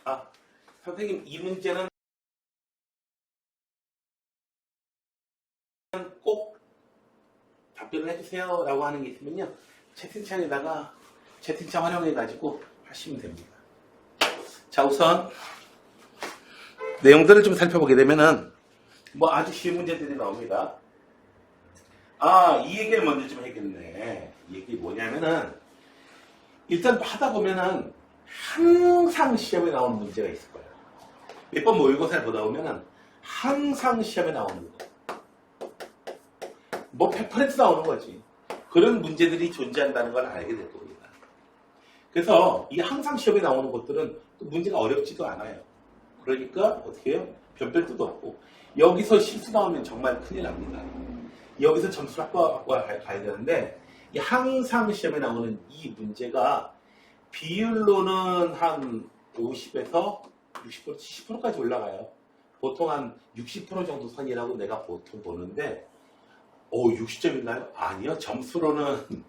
아, 선생님 이 문제는 꼭 답변을 해주세요 라고 하는 게 있으면요, 채팅창에다가 채팅창 활용해 가지고 하시면 됩니다. 자, 우선 내용들을 좀 살펴보게 되면은 뭐 아주 쉬운 문제들이 나옵니다. 아, 이 얘기를 먼저 좀 해야겠네. 이 얘기 뭐냐면은, 일단 하다 보면은 항상 시험에 나오는 문제가 있을 거예요. 몇 번 모의고사를 보다 보면은 항상 시험에 나오는 거. 뭐 100% 나오는 거지. 그런 문제들이 존재한다는 걸 알게 될 겁니다. 그래서 이 항상 시험에 나오는 것들은 또 문제가 어렵지도 않아요. 그러니까 어떻게 해요? 별별 뜻도 없고, 여기서 실수 나오면 정말 큰일 납니다. 여기서 점수를 확보하고 가야 되는데, 이 항상 시험에 나오는 이 문제가 비율로는 한 50에서 60%, 70%까지 올라가요. 보통 한 60% 정도 선이라고 내가 보통 보는데, 60점인가요? 아니요. 점수로는,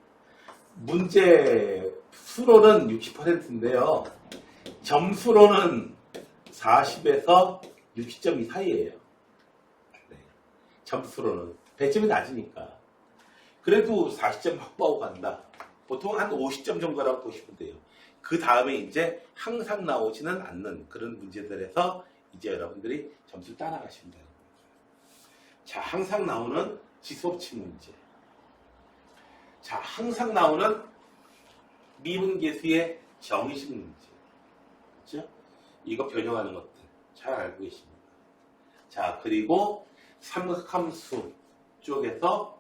문제 수로는 60%인데요. 점수로는 40에서 60점 사이에요. 네. 점수로는. 100점이 낮으니까. 그래도 40점 확보하고 간다. 보통 한 50점 정도라고 보시면 돼요. 그 다음에 이제 항상 나오지는 않는 그런 문제들에서 이제 여러분들이 점수를 따라가시면 돼요. 자, 항상 나오는 지수법칙 문제. 자, 항상 나오는 미분계수의 정의식 문제. 그렇죠? 이거 변형하는 것들 잘 알고 계십니다. 자, 그리고 삼각함수 쪽에서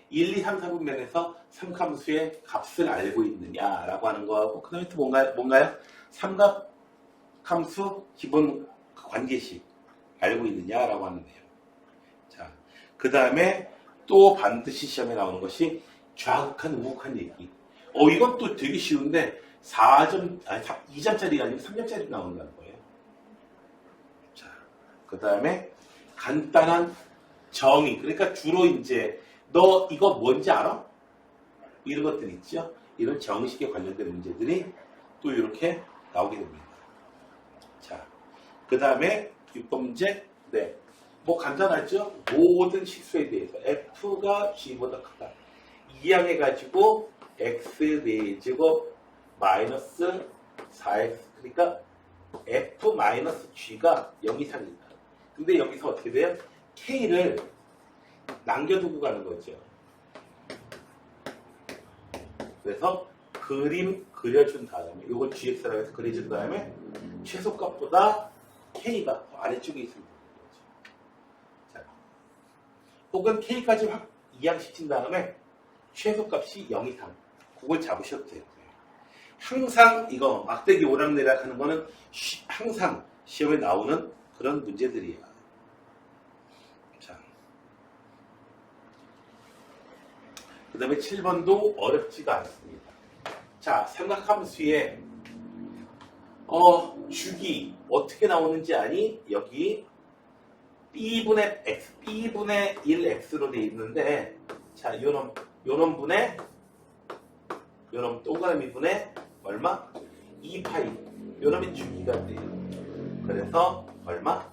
1, 2, 3, 4분면에서 삼각함수의 값을 알고 있느냐라고 하는 거하고, 그 다음에 또 뭔가요? 삼각함수 기본 관계식 알고 있느냐라고 하는 내용. 자, 그 다음에 또 반드시 시험에 나오는 것이 좌극한 우극한 얘기. 이것도 되게 쉬운데 4점, 아니 2점짜리가 아니고 3점짜리 나온다는 거예요. 자, 그 다음에 간단한 정의. 그러니까 주로 이제 너 이거 뭔지 알아? 이런 것들 있죠. 이런 정의식에 관련된 문제들이 또 이렇게 나오게 됩니다. 자, 그 다음에 6번 문제. 네, 뭐 간단하죠. 모든 실수에 대해서 f가 g보다 크다 이항해가지고 x 4제곱 마이너스 4x, 그러니까 f 마이너스 g가 0 이상이다. 근데 여기서 어떻게 돼요? k를 남겨두고 가는 거죠. 그래서 그림 그려준 다음에, 이걸 gx라고 해서 그려준 다음에 최소값보다 k가 아래쪽에 있으면 되는 거죠. 자, 혹은 k까지 확 이항시킨 다음에 최소값이 0 이상, 그걸 잡으셔도 되고요. 항상 이거 막대기 오락내락 하는 거는 항상 시험에 나오는 그런 문제들이에요. 자, 그 다음에 7번도 어렵지가 않습니다. 자, 삼각함수의 주기 어떻게 나오는지 아니? 여기 b분의 x, b분의 1x로 되어 있는데, 자, 요놈 분의 요놈 동그라미 분의 얼마? 2파이. 요놈이 주기가 돼요. 그래서 얼마?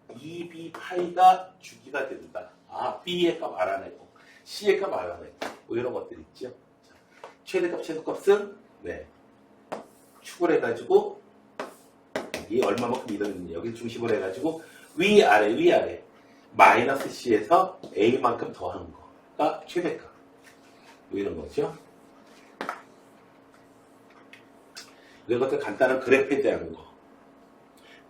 2b 파이가 주기가 된다. 아, b의 값 알아내고 c의 값 알아내고 뭐 이런 것들 있죠. 자, 최대값 최소값은 축을 해가지고 이 얼마만큼 이동했는지 여기 중심으로 해가지고 위아래 마이너스 c에서 a만큼 더하는 거가 최대값. 뭐 이런 거죠. 이런 것들 간단한 그래프에 대한 거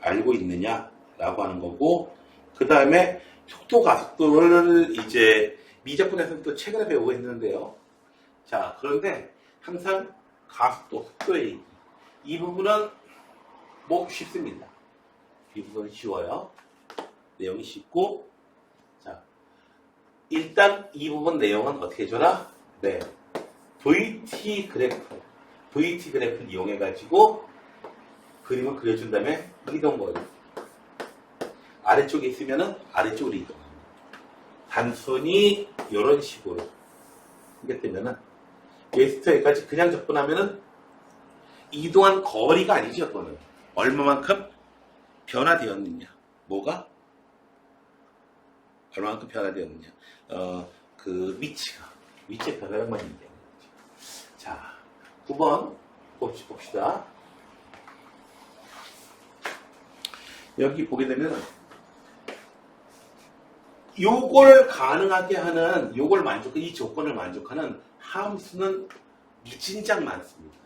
알고 있느냐라고 하는 거고, 그 다음에 속도 가속도를 이제 미적분에서는 또 최근에 배우고 있는데요. 자, 그런데 항상 가속도, 속도의 얘기. 이 부분은 뭐 쉽습니다. 이 부분은 쉬워요. 내용이 쉽고, 자, 일단 이 부분 내용은 어떻게 해줘라? 네, VT 그래프를 이용해가지고 그림을 그려준 다음에 이동거리. 아래쪽에 있으면은 아래쪽으로 이동합니다. 단순히 이런 식으로 하게 되면은 여기서부터 여기까지 그냥 접근하면은 이동한 거리가 아니죠, 그거는. 얼마만큼 변화되었느냐. 뭐가? 얼마만큼 변화되었느냐. 그 위치의 변화량만 있는 거죠. 자, 9번 봅시다. 여기 보게 되면 요걸 가능하게 하는, 이 조건을 만족하는 함수는 무진장 많습니다.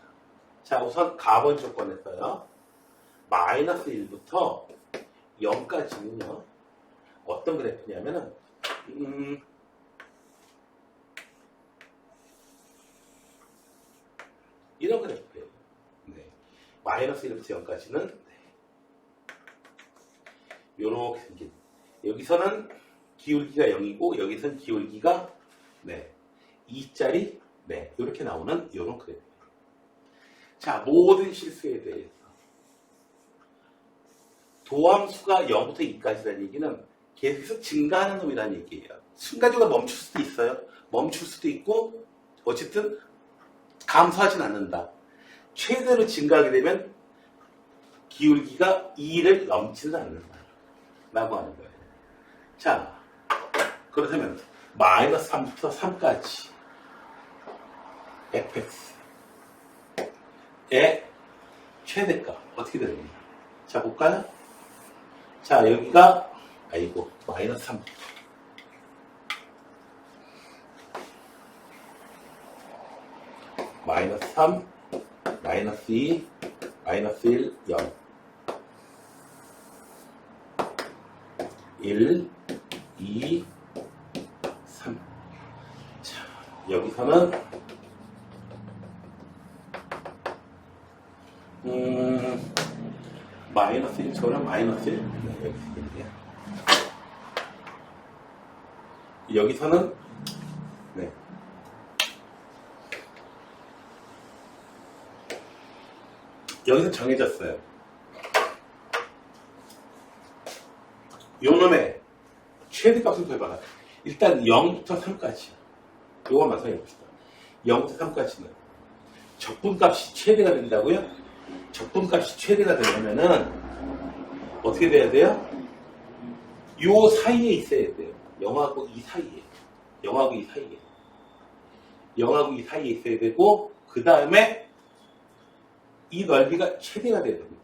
자, 우선 가번 조건에서요. 마이너스 1부터 0까지는요. 어떤 그래프냐면은, 이런 그래프예요. 네. 마이너스 1부터 0까지는 요렇게 생긴. 여기서는 기울기가 0이고 여기서는 기울기가 2짜리 이렇게 나오는 요런 그래프. 자, 모든 실수에 대해서 도함수가 0부터 2까지라는 얘기는 계속해서 증가하는 놈이라는 얘기예요. 순간적으로 멈출 수도 있어요. 멈출 수도 있고 어쨌든 감소하진 않는다. 최대로 증가하게 되면 기울기가 2를 넘지는 않는다 라고 하는 거예요. 자, 그렇다면 마이너스 3부터 3까지 fx의 최대값 어떻게 되느냐. 자, 볼까요? 자, 여기가 마이너스 3부터 마이너스 3, 마이너스 2, 마이너스 1, 0 1, 2, 3. 자, 여기서는 마이너스 1, 저는 마이너스 1. 여기 있네요. 여기서는 여기서 정해졌어요. 요놈의 최대값을 구해봐라. 일단 0부터 3까지. 요거 한번 생각해봅시다. 0부터 3까지는 적분값이 최대가 된다고요? 적분값이 최대가 되려면은 어떻게 돼야 돼요? 요 사이에 있어야 돼요. 0하고 2 사이에. 0하고 2 사이에. 0하고 2 사이에 있어야 되고, 그 다음에 이 넓이가 최대가 돼야 됩니다.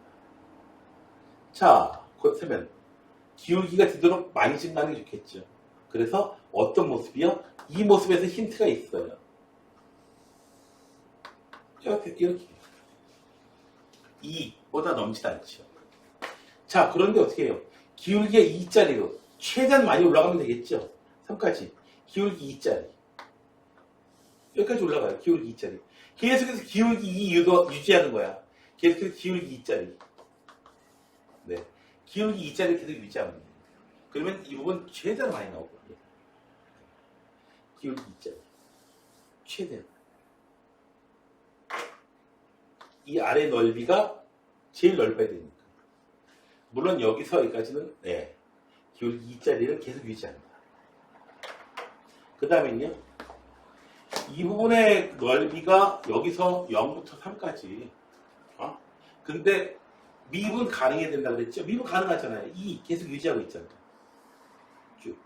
자, 그렇다면 기울기가 되도록 많이 증가하는 게 좋겠죠. 그래서 어떤 모습이요? 이 모습에서 힌트가 있어요. 이렇게 2보다 넘지도 않죠. 자, 그런데 어떻게 해요? 기울기가 2짜리로 최대한 많이 올라가면 되겠죠. 3까지 기울기 2짜리 여기까지 올라가요. 기울기 2짜리 계속해서 기울기 2 유지하는 거야. 계속해서 기울기 2짜리 기울기 2짜리를 계속 유지하면 돼요. 그러면 이 부분 최대한 많이 나올 거예요. 기울기 2짜리 최대한. 이 아래 넓이가 제일 넓어야 되니까. 물론 여기서 여기까지는 기울기 2짜리를 계속 유지합니다. 그 다음에요. 이 부분의 넓이가 여기서 0부터 3까지. 근데 미분 가능해야 된다고 그랬죠? 미분 가능하잖아요. 2 계속 유지하고 있잖아요. 쭉.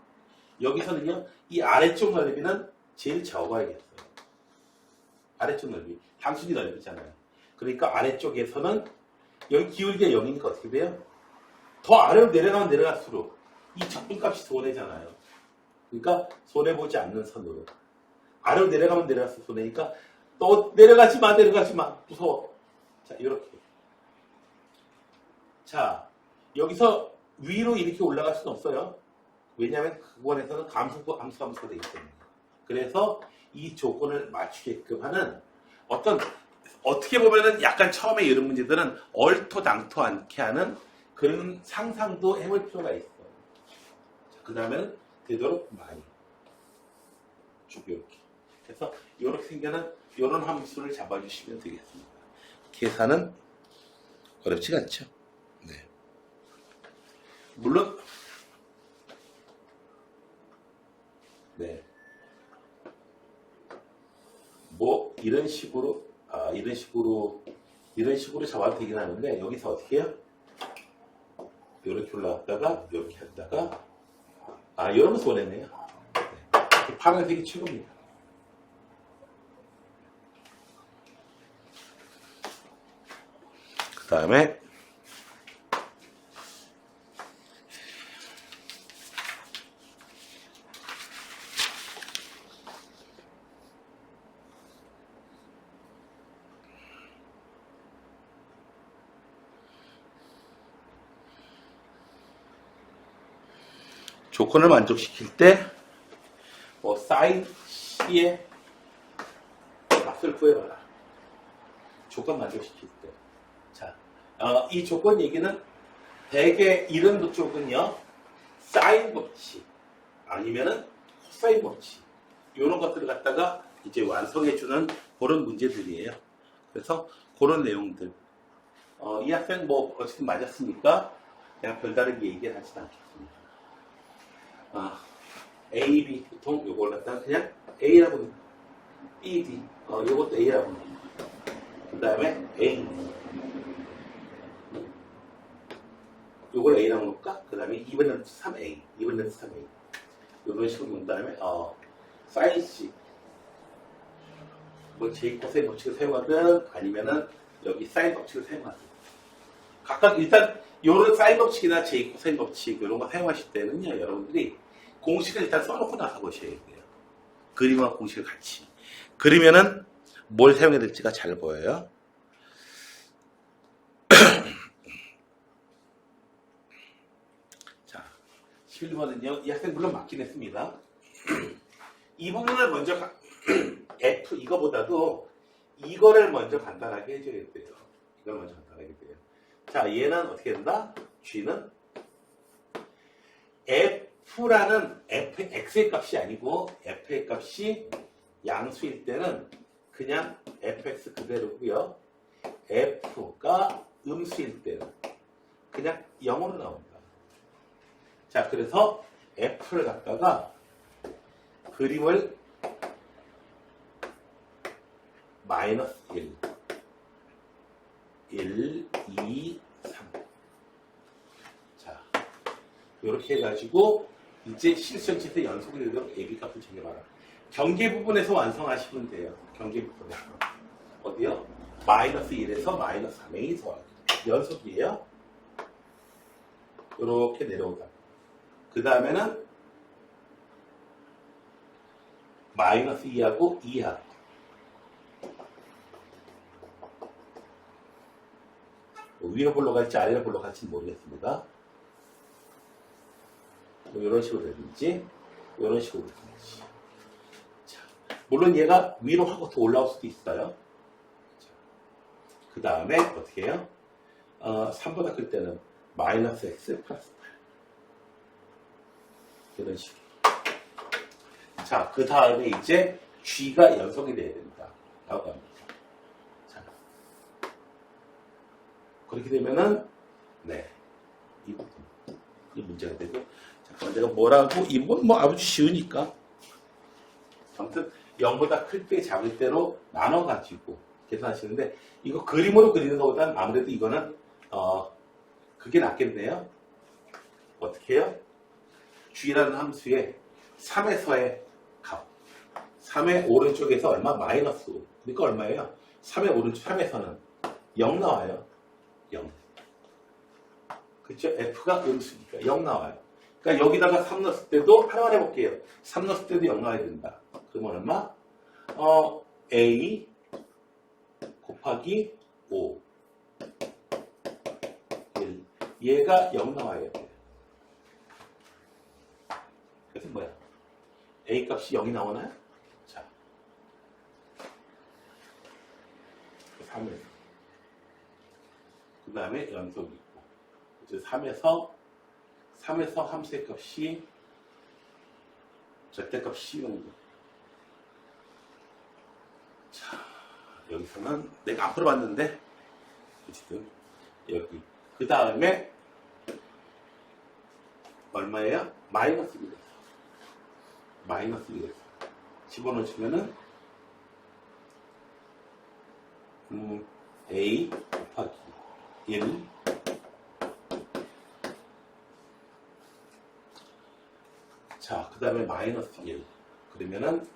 여기서는요. 이 아래쪽 넓이는 제일 적어야겠어요. 아래쪽 넓이. 단순히 넓이잖아요. 그러니까 아래쪽에서는 여기 기울기가 0이니까 어떻게 돼요? 더 아래로 내려가면 내려갈수록 이 적분값이 손해잖아요. 그러니까 손해보지 않는 선으로. 아래로 내려가면 내려갈수록 손해니까 또 내려가지 마. 무서워. 자, 이렇게. 자, 여기서 위로 이렇게 올라갈 수는 없어요. 왜냐하면 그 부분에서는 함수가 되기 때문에. 그래서 이 조건을 맞추게끔 하는 어떻게 보면은 약간 처음에 이런 문제들은 얼토당토 않게 하는 그런 상상도 해볼 필요가 있어요. 그 다음에는 되도록 많이. 쭉 이렇게. 그래서 이렇게 생겨난 이런 함수를 잡아주시면 되겠습니다. 계산은 어렵지가 않죠. 물론 뭐 이런 식으로 이런 식으로 잡아도 되긴 하는데 여기서 어떻게 해요? 이렇게 올라갔다가 이렇게 했다가 이러면 손해네요. 네. 파란색이 최고입니다. 그 다음에 조건을 만족시킬 때 사인 C의 값을 구해봐라. 조건 만족시킬 때. 자, 이 조건 얘기는 대개 이런 쪽은요, 사인 법칙 아니면은 코사인 법칙 이런 것들을 갖다가 이제 완성해주는 그런 문제들이에요. 그래서 그런 내용들. 이 학생 뭐 어쨌든 맞았으니까 그냥 별다르게 얘기를 하진 않겠습니다. A, B 보통 요걸 갖다가 그냥 A라고 합니다. B, D 요것도 A라고 합니다. 그 다음에 A 요걸 A라고 놓을까? 그 다음에 2분의 3A 2분의 3A 요런 식으로 놓은 다음에 사인 C 뭐 J 코사인 법칙을 사용하든 아니면은 여기 사인 법칙을 사용하든 각각 일단 요런 사인 법칙이나 J 코사인 법칙 이런 거 사용하실 때는요, 여러분들이 공식을 일단 써놓고 나서 보셔야 돼요. 그림과 공식을 같이. 그러면은 뭘 사용해야 될지가 잘 보여요. 자, 11번은요, 이 학생 물론 맞긴 했습니다. 이 부분을 먼저 F 이거보다도 이거를 먼저 간단하게 해줘야 돼요. 이걸 먼저 간단하게 돼요. 자, 얘는 어떻게 된다? G는 F라는 X의 값이 아니고 F의 값이 양수일 때는 그냥 fx 그대로고요. f가 음수일 때는 그냥 0으로 나옵니다. 자, 그래서 f를 갖다가 그림을 마이너스 1, 2, 3. 자, 이렇게 해가지고 이제 실선치에서 연속이 되도록 AB 값을 정해봐라. 경계 부분에서 완성하시면 돼요. 경계 부분에서. 어디요? 마이너스 1에서 마이너스 3에서 연속이에요. 이렇게 내려오다. 그 다음에는 마이너스 2하고 2하. 위로 볼로 갈지 아래로 볼로 갈지는 모르겠습니다. 이런 식으로 되든지 이런 식으로 되든지. 자, 물론 얘가 위로 하고 더 올라올 수도 있어요. 그 다음에 어떻게 해요? 3보다 클 때는 마이너스 x 플러스 8 이런 식으로. 자, 그 다음에 이제 g가 연속이 돼야 됩니다. 라고 합니다. 자, 그렇게 되면은 네, 이 부분 이 문제가 되고. 잠깐 제가 뭐라고, 이건 뭐 아주 쉬우니까 아무튼 0보다 클 때 작을 때로 나눠가지고 계산하시는데, 이거 그림으로 그리는 것보다는 아무래도 이거는 그게 낫겠네요. 어떻게 해요? g라는 함수에 3에서의 값, 3의 오른쪽에서 얼마? 마이너스 5. 그러니까 얼마예요? 3의 오른쪽 3에서는 0 나와요. 0. 그렇죠? f가 음수니까 0 나와요. 그러니까 여기다가 3 넣었을 때도 하나만 해볼게요. 3 넣었을 때도 0 나와야 된다. 그러면 얼마? A 곱하기 5 1. 얘가 0 나와야 돼. 그래서 뭐야? A 값이 0이 나오나요? 자, 3에서 그 다음에 연속이 있고, 이제 3에서 함수의 값이 절대값 C0. 자, 여기서는 내가 안 풀어봤는데 어쨌든 여기 그 다음에 얼마예요? 마이너스 1에서 마이너스 1에서 집어넣으시면은 A 곱하기 1 자, 그 다음에 마이너스 1 그러면은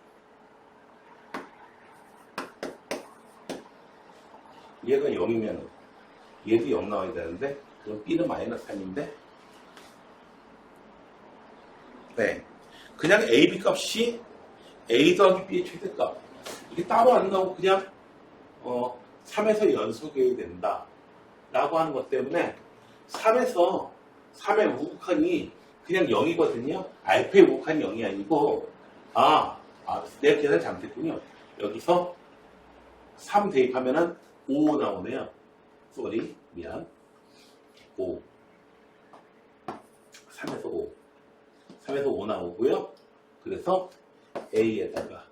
얘가 0이면 얘도 0 나와야 되는데 그럼 B는 마이너스 3인데 네, 그냥 A, B 값이 A 더하기 B의 최대값 이게 따로 안 나오고 그냥 3에서 연속해야 된다 라고 하는 것 때문에 3에서 3의 우극한이 그냥 0이거든요. 알파의 우극한이 0이 아니고 내가 계산 잘못했군요. 여기서 3 대입하면은 5 나오네요. 쏘리 미안 5 3에서 5 3에서 5 나오고요. 그래서 A에다가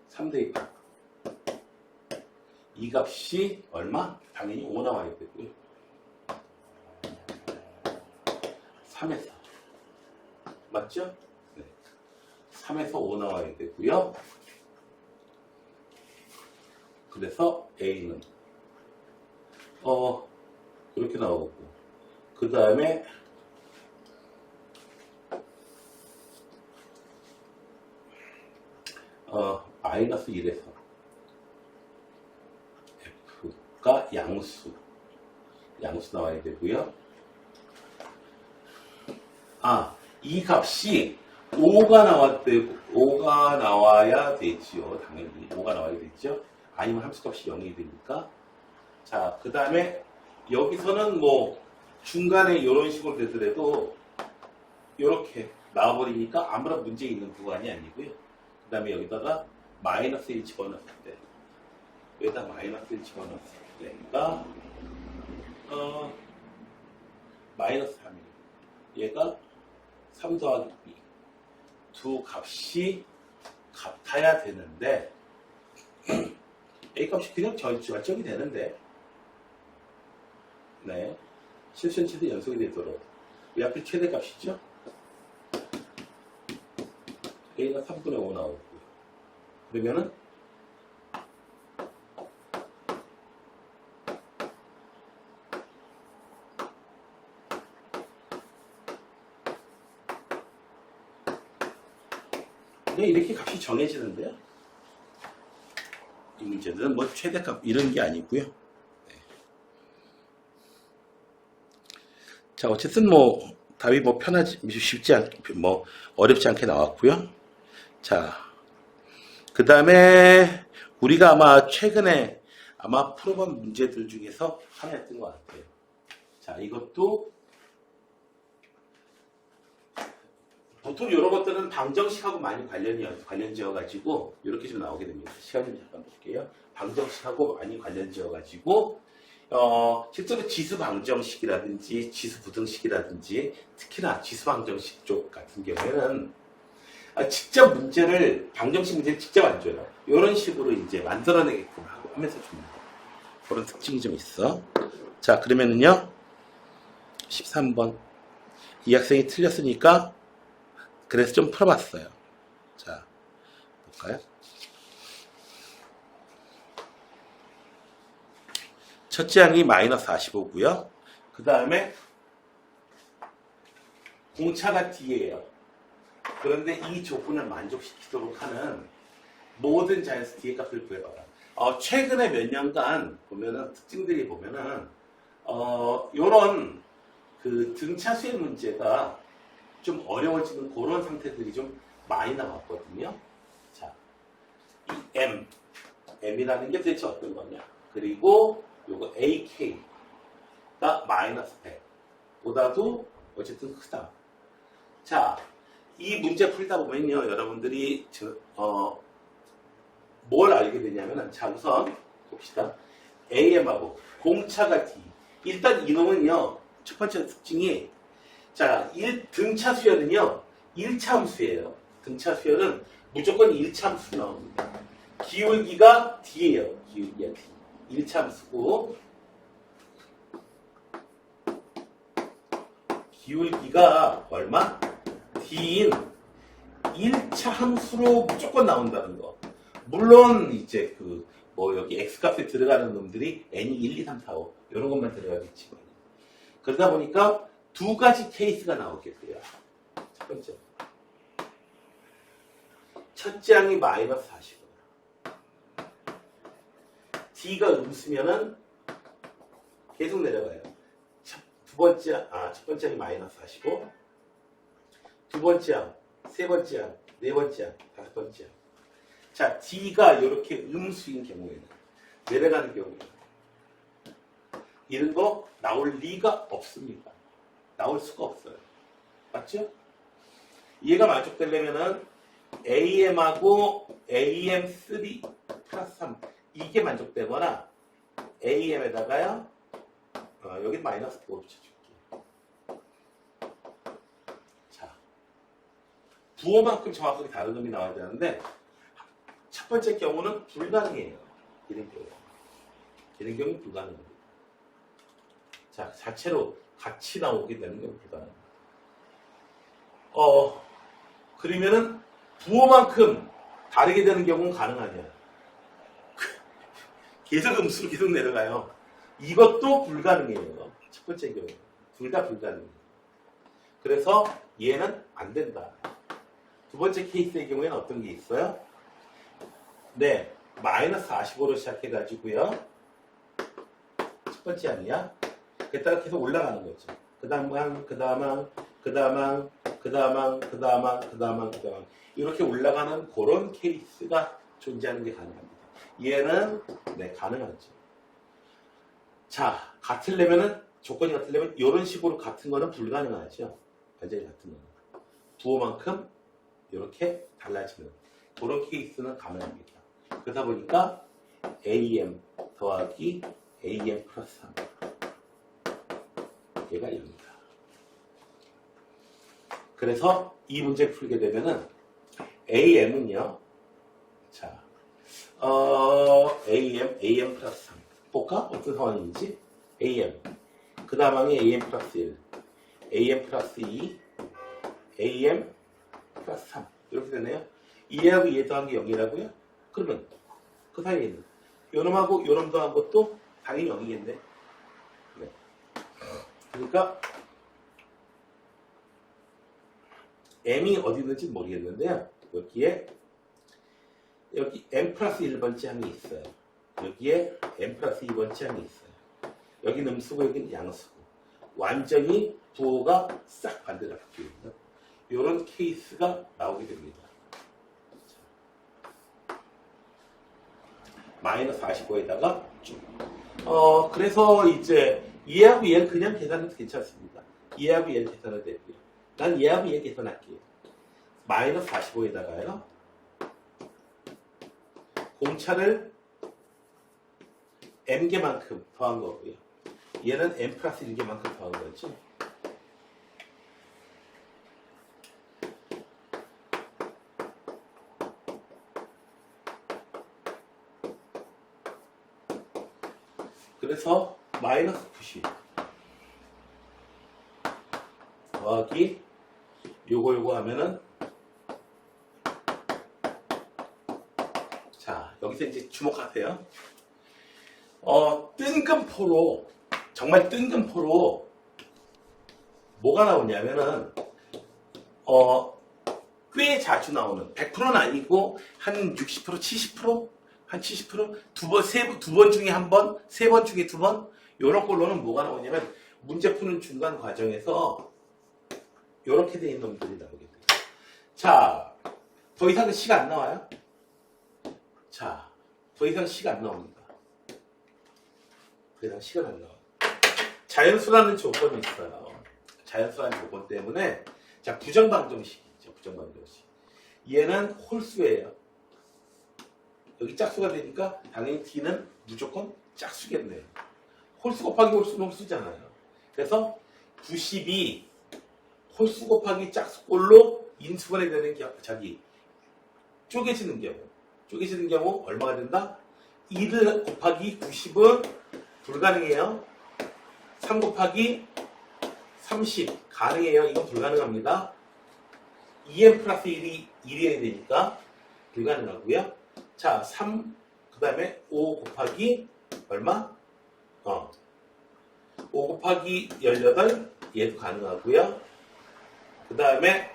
3 대입하고 이 값이 얼마? 당연히 5 나와야 되고요. 3에서 맞죠? 네. 3에서 5 나와야 되고요. 그래서 A는 이렇게 나오고 그 다음에 마이너스 1에서 F가 양수 나와야 되고요. 이 값이 5가 나와야 되지요. 당연히 5가 나와야 되죠. 아니면 함수값이 0이 되니까. 자, 그 다음에 여기서는 뭐 중간에 이런 식으로 되더라도 이렇게 나와버리니까 아무런 문제 있는 구간이 아니고요. 그 다음에 여기다가 마이너스 1 집어넣을 때 여기다 마이너스 1 집어넣을 때가 마이너스 3이에요. 얘가 3 더하기 B 두 값이 같아야 되는데 A 값이 그냥 결정이 되는데 네 실천치도 연속이 되도록 이 앞에 최대값이죠. A가 3분의 5 나오고 그러면은 이렇게 값이 정해지는데요. 이 문제들은 뭐 최대값 이런 게 아니고요. 네. 자, 어쨌든 뭐 답이 뭐 쉽지 않게 뭐 어렵지 않게 나왔고요. 자, 그 다음에 우리가 아마 최근에 풀어본 문제들 중에서 하나였던 것 같아요. 자, 이것도 보통 이런 것들은 방정식하고 많이 관련지어가지고 이렇게 좀 나오게 됩니다. 시간 좀 잠깐 볼게요. 방정식하고 많이 관련지어가지고 실제로 지수 방정식이라든지 지수 부등식이라든지 특히나 지수 방정식 쪽 같은 경우에는 직접 문제를 방정식 문제를 직접 안 줘요. 이런 식으로 이제 만들어내게끔 하면서 줍니다. 그런 특징이 좀 있어. 자, 그러면은요 13번 이 학생이 틀렸으니까 그래서 좀 풀어봤어요. 자, 볼까요? 첫째 항이 마이너스 45고요. 그 다음에 공차가 D예요. 그런데 이 조건을 만족시키도록 하는 모든 자연수 D의 값을 구해봐라. 최근에 몇 년간 보면은 특징들이 보면은 요런 그 등차수의 문제가 좀 어려워지는 그런 상태들이 좀 많이 나왔거든요. 자, 이 M이라는 게 도대체 어떤 거냐. 그리고 요거 AK가 마이너스 100보다도 어쨌든 크다. 자, 이 문제 풀다 보면요, 여러분들이 뭘 알게 되냐면은, 자, 우선 봅시다. AM하고 공차가 D. 일단 이놈은요, 첫 번째 특징이 자, 등차 수열은요, 1차 함수예요. 등차 수열은 무조건 1차 함수 나옵니다. 기울기가 D예요. 기울기가 D. 1차 함수고, 기울기가 얼마? D인 1차 함수로 무조건 나온다는 거. 물론, 이제 뭐 여기 X값에 들어가는 놈들이 N이 1, 2, 3, 4, 5 이런 것만 들어가겠지. 그러다 보니까 두 가지 케이스가 나오겠고요. 첫 번째. 첫째 항이 마이너스 40이고요. D가 음수면은 계속 내려가요. 첫 번째 항이 마이너스 40이고, 두 번째 항, 세 번째 항, 네 번째 항, 다섯 번째 항. 자, D가 이렇게 음수인 경우에는, 내려가는 경우에는, 이런 거 나올 리가 없습니다. 나올 수가 없어요. 맞죠? 이해가 만족되려면은 AM하고 AM3 플러스 3 이게 만족되거나 AM에다가요 여기 마이너스 5 붙여줄게요. 자, 부호만큼 정확하게 다른 놈이 나와야 되는데 첫 번째 경우는 불가능해요. 이런 경우. 이런 경우는 불가능합니다. 자, 자체로 같이 나오게 되는 경우 불가능합니다. 그러면은 부호만큼 다르게 되는 경우는 가능하냐? 계속 음수로 계속 내려가요. 이것도 불가능해요. 첫 번째 경우. 둘 다 불가능해요. 그래서 얘는 안 된다. 두 번째 케이스의 경우에는 어떤 게 있어요? 네, 마이너스 45로 시작해가지고요. 첫 번째 아니야? 그랬다가 계속 올라가는 거죠. 그 다음 이렇게 올라가는 그런 케이스가 존재하는 게 가능합니다. 얘는 네, 가능하죠. 자, 같으려면은 조건이 같으려면 이런 식으로 같은 거는 불가능하죠. 완전히 같은 거는. 부호만큼 이렇게 달라지는 그런 케이스는 가능합니다. 그러다 보니까 AM 더하기 AM 플러스 3 얘가 0입니다. 그래서 이 문제 풀게 되면은 AM은요. 자, AM 플러스 3 볼까? 어떤 상황인지. AM 그 다음 항이 AM 플러스 1 AM 플러스 2 AM 플러스 3 이렇게 되네요. 2하고 2에 더한 게 0이라고요? 그러면 그 사이에 있는 요놈하고 요놈 더한 것도 당연히 0이겠네. 네. 그러니까 M이 어디 있는지 모르겠는데요. 여기 M 플러스 1번째 항이 있어요. 여기에 M 플러스 2번째 항이 있어요. 여기는 음수고 여기는 양수고 완전히 부호가 싹 반대로 바뀌거든요. 이런 케이스가 나오게 됩니다. 마이너스 45에다가 쭉. 그래서 이제 얘하고 얘는 그냥 계산해도 괜찮습니다. 얘하고 얘는 계산해도 되고요. 난 얘하고 얘 계산할게요. 마이너스 45에다가요. 공차를 m개만큼 더한 거고요. 얘는 m 플러스 1개만큼 더한 거죠. 그래서 마이너스 90 더하기 요거 하면은 자 여기서 이제 주목하세요. 뜬금포로 정말 뜬금포로 뭐가 나오냐면은 꽤 자주 나오는 100%는 아니고 한 60% 70% 한 70% 두 번 중에 한 번, 세 번 중에 두 번 이런 걸로는 뭐가 나오냐면 문제 푸는 중간 과정에서 이렇게 돼 있는 놈들이 나오게 돼요. 자, 더 이상은 시가 안 나와요? 자, 더 이상 시가 안 나옵니다. 더 이상 시가 안 나와요. 자연수라는 조건이 있어요. 자연수라는 조건 때문에 자, 부정방정식이죠. 부정방정식. 얘는 홀수예요. 여기 짝수가 되니까 당연히 D는 무조건 짝수겠네요. 홀수 곱하기 홀수는 홀수잖아요. 그래서 90이 홀수 곱하기 짝수꼴로 인수분해 되는 쪼개지는 경우 얼마가 된다? 1 곱하기 90은 불가능해요. 3 곱하기 30 가능해요. 이건 불가능합니다. 2m 플러스 1이 1이어야 되니까 불가능하고요. 자, 그 다음에 5 곱하기 얼마? 5 곱하기 18 얘도 가능하고요. 그 다음에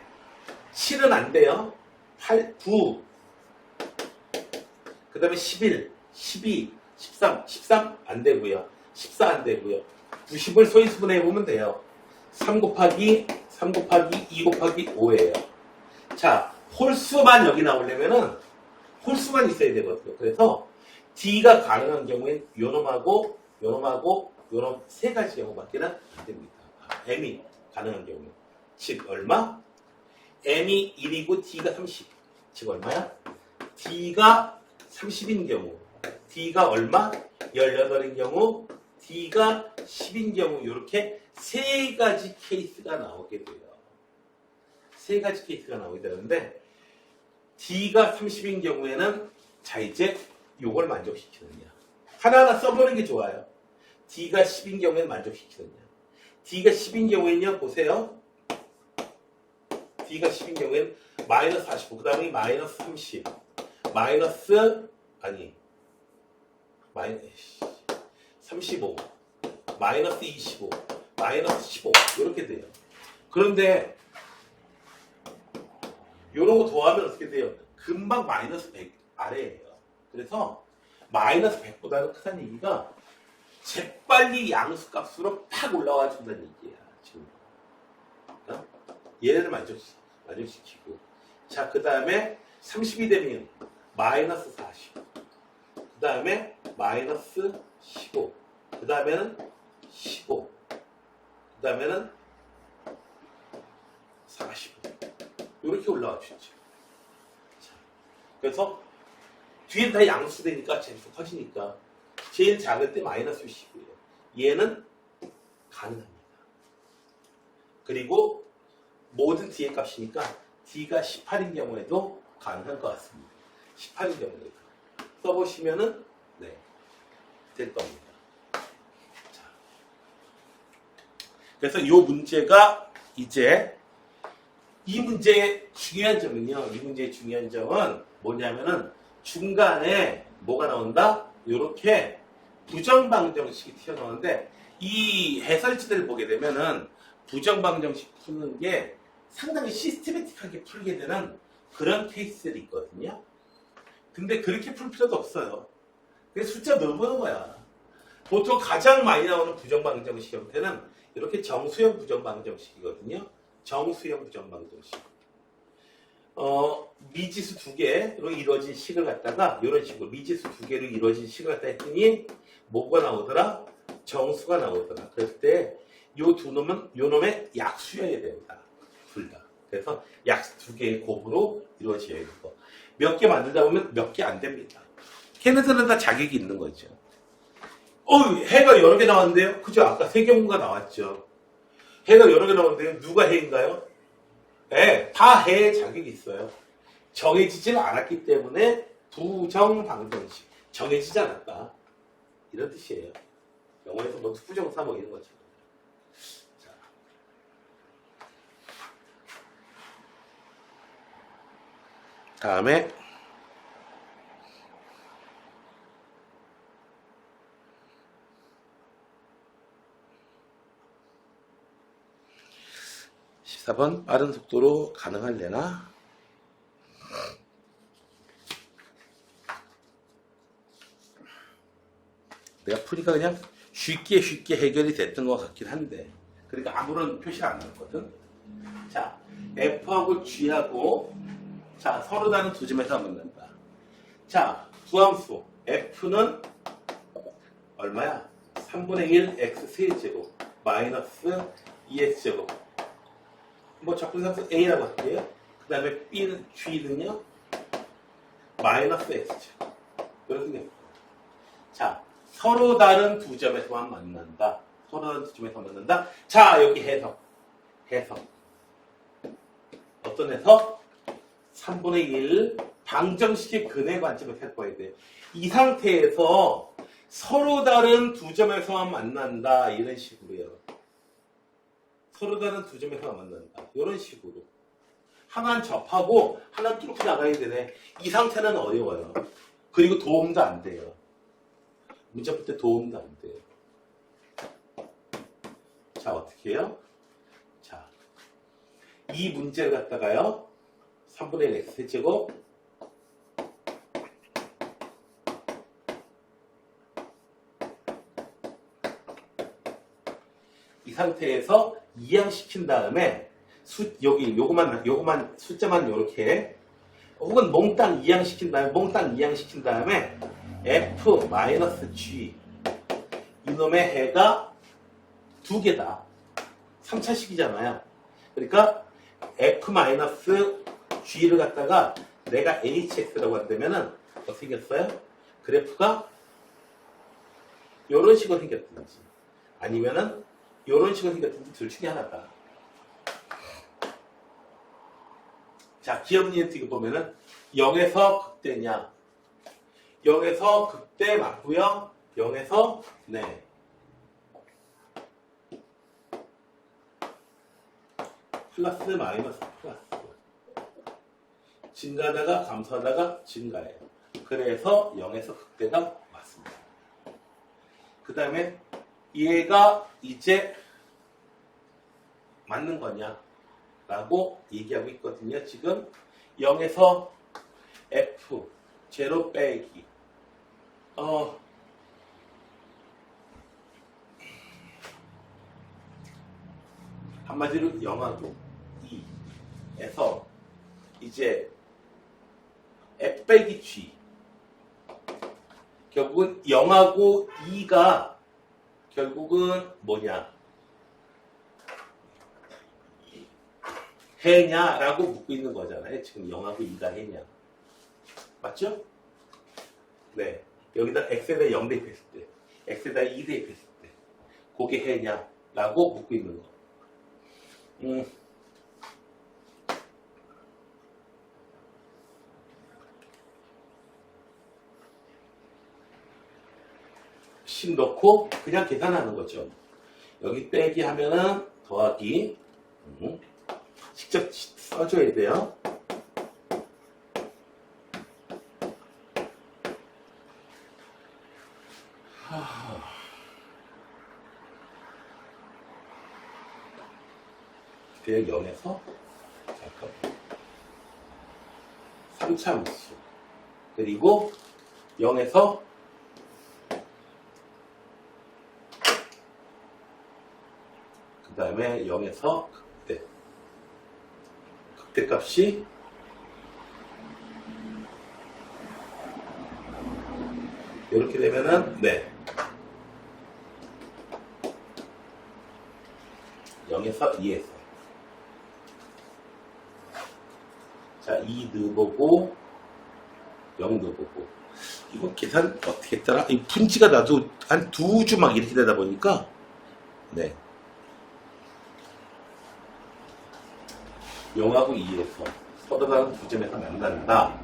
7은 안 돼요. 8, 9 그 다음에 11, 12, 13 안 되고요. 14 안 되고요. 90을 소인수분해 해보면 돼요. 3 곱하기 2 곱하기 5예요. 자, 홀수만 여기 나오려면은 홀수만 있어야 되거든요. 그래서 D가 가능한 경우엔 요놈하고 요놈 세 가지 경우밖에는 안 됩니다. M이 가능한 경우. 즉 얼마? M이 1이고 D가 30. 즉 얼마야? D가 30인 경우, D가 얼마? 18인 경우, D가 10인 경우 이렇게 세 가지 케이스가 나오게 돼요. 세 가지 케이스가 나오게 되는데 D가 30인 경우에는 자 이제 요걸 만족시키느냐. 하나하나 써보는 게 좋아요. D가 10인 경우에는 만족시키느냐. D가 10인 경우에는요. 보세요. D가 10인 경우에는 마이너스 45, 그 다음에 마이너스 30, 마이너스 35, 마이너스 25, 마이너스 15 이렇게 돼요. 그런데 이런 거 더하면 어떻게 돼요? 금방 마이너스 100 아래예요. 그래서 마이너스 100보다는 크다는 얘기가 재빨리 양수값으로 팍 올라와 준다는 얘기야. 지금. 얘를 만족시키고. 자, 그 다음에 30이 되면 마이너스 40. 그 다음에 마이너스 15. 그 다음에는 15. 그 다음에는 45. 이렇게 올라와 주죠. 그래서 뒤에 다 양수되니까 재수 커지니까 제일 작을 때 마이너스 10이고요. 얘는 가능합니다. 그리고 모든 D의 값이니까 D가 18인 경우에도 가능한 것 같습니다. 18인 경우에도 써보시면은 네, 될 겁니다. 자, 그래서 이 문제가 이제 이 문제의 중요한 점은요. 이 문제의 중요한 점은 뭐냐면은 중간에 뭐가 나온다? 이렇게 부정방정식이 튀어나오는데 이 해설지들을 보게 되면은 부정방정식 푸는 게 상당히 시스테매틱하게 풀게 되는 그런 케이스들이 있거든요. 근데 그렇게 풀 필요도 없어요. 그냥 숫자 넣어보는 거야. 보통 가장 많이 나오는 부정방정식 형태는 이렇게 정수형 부정방정식이거든요. 정수형 부정방정식. 미지수 두 개로 이루어진 식을 갖다가 이런 식으로 미지수 두 개로 이루어진 식을 갖다 했더니 뭐가 나오더라? 정수가 나오더라. 그랬을 때 요 두 놈은 요 놈의 약수여야 됩니다. 둘 다. 그래서 약수 두 개의 곱으로 이루어져야 되고 몇 개 만들다 보면 몇 개 안 됩니다. 걔네들은 다 자격이 있는 거죠. 해가 여러 개 나왔는데요. 그죠? 아까 세 경우가 나왔죠. 해가 여러 개 나왔는데요. 누가 해인가요? 네, 다 해의 자격이 있어요. 정해지질 않았기 때문에 부정방정식. 정해지지 않았다. 이런 뜻이에요. 영어에서 뭐 부정사 뭐 이런 거죠. 자. 다음에 14번 빠른 속도로 가능할래나? 내가 풀이가 그냥 쉽게 해결이 됐던 것 같긴 한데 그러니까 아무런 표시가 안 나왔거든. 자, F하고 G하고 자 서로 다른 두 점에서 만난다. 자, 두함수 F는 얼마야? 3분의 1 x 세제곱 마이너스 2x제곱 뭐 적분상수 A라고 할게요. 그 다음에 B는 G는요 마이너스 x제곱 그렇군요. 자, 서로 다른 두 점에서만 만난다. 서로 다른 두 점에서 만난다. 자, 여기 해석. 어떤 해석? 3분의 1 방정식의 근의 관점을 살펴봐야 돼요. 이 상태에서 서로 다른 두 점에서만 만난다. 이런 식으로요. 서로 다른 두 점에서만 만난다. 이런 식으로. 하나는 접하고 하나는 뚫고 나가야 되네. 이 상태는 어려워요. 그리고 도움도 안 돼요. 문제 풀 때 도움도 안 돼요. 자, 어떻게 해요? 자, 이 문제를 갖다가요. 3분의 1 x제곱 이 상태에서 이항시킨 다음에 여기 요거만 숫자만 요렇게 혹은 몽땅 이항시킨 다음에 f-g 이놈의 해가 두 개다. 3차식이잖아요. 그러니까 f-g를 갖다가 내가 hx라고 한다면은 어떻게 생겼어요? 그래프가 이런 식으로 생겼든지 아니면은 이런 식으로 생겼든지 둘 중에 하나다. 자, 기억니트 이거 보면은 0에서 극대냐? 0에서 극대 맞고요. 0에서 네. 플러스 마이너스 플러스 증가하다가 감소하다가 증가해요. 그래서 0에서 극대가 맞습니다. 그 다음에 얘가 이제 맞는 거냐 라고 얘기하고 있거든요. 지금 0에서 F 제로 빼기 한마디로 0하고 2에서 이제 F 빼기 G 결국은 0하고 2가 결국은 뭐냐 해냐라고 묻고 있는 거잖아요. 지금 0하고 2가 해냐 맞죠? 네, 여기다 x에다 0 대입했을 때 x에다 2 대입했을 때 그게 해냐라고 묻고 있는 거. 식 넣고 그냥 계산하는 거죠. 여기 빼기 하면은 더하기 직접 써줘야 돼요. 대역 0에서 잠깐만 3차함수 그리고 0에서 그 다음에 0에서 극대값이 이렇게 되면은 네 0에서 2에서 자 2 넣어보고 0 넣어보고 이거 계산 어떻게 했더라? 이 분지가 나도 한 두 주 막 이렇게 되다 보니까 네 0하고 2에서 서로 다른 두 점에서 만난다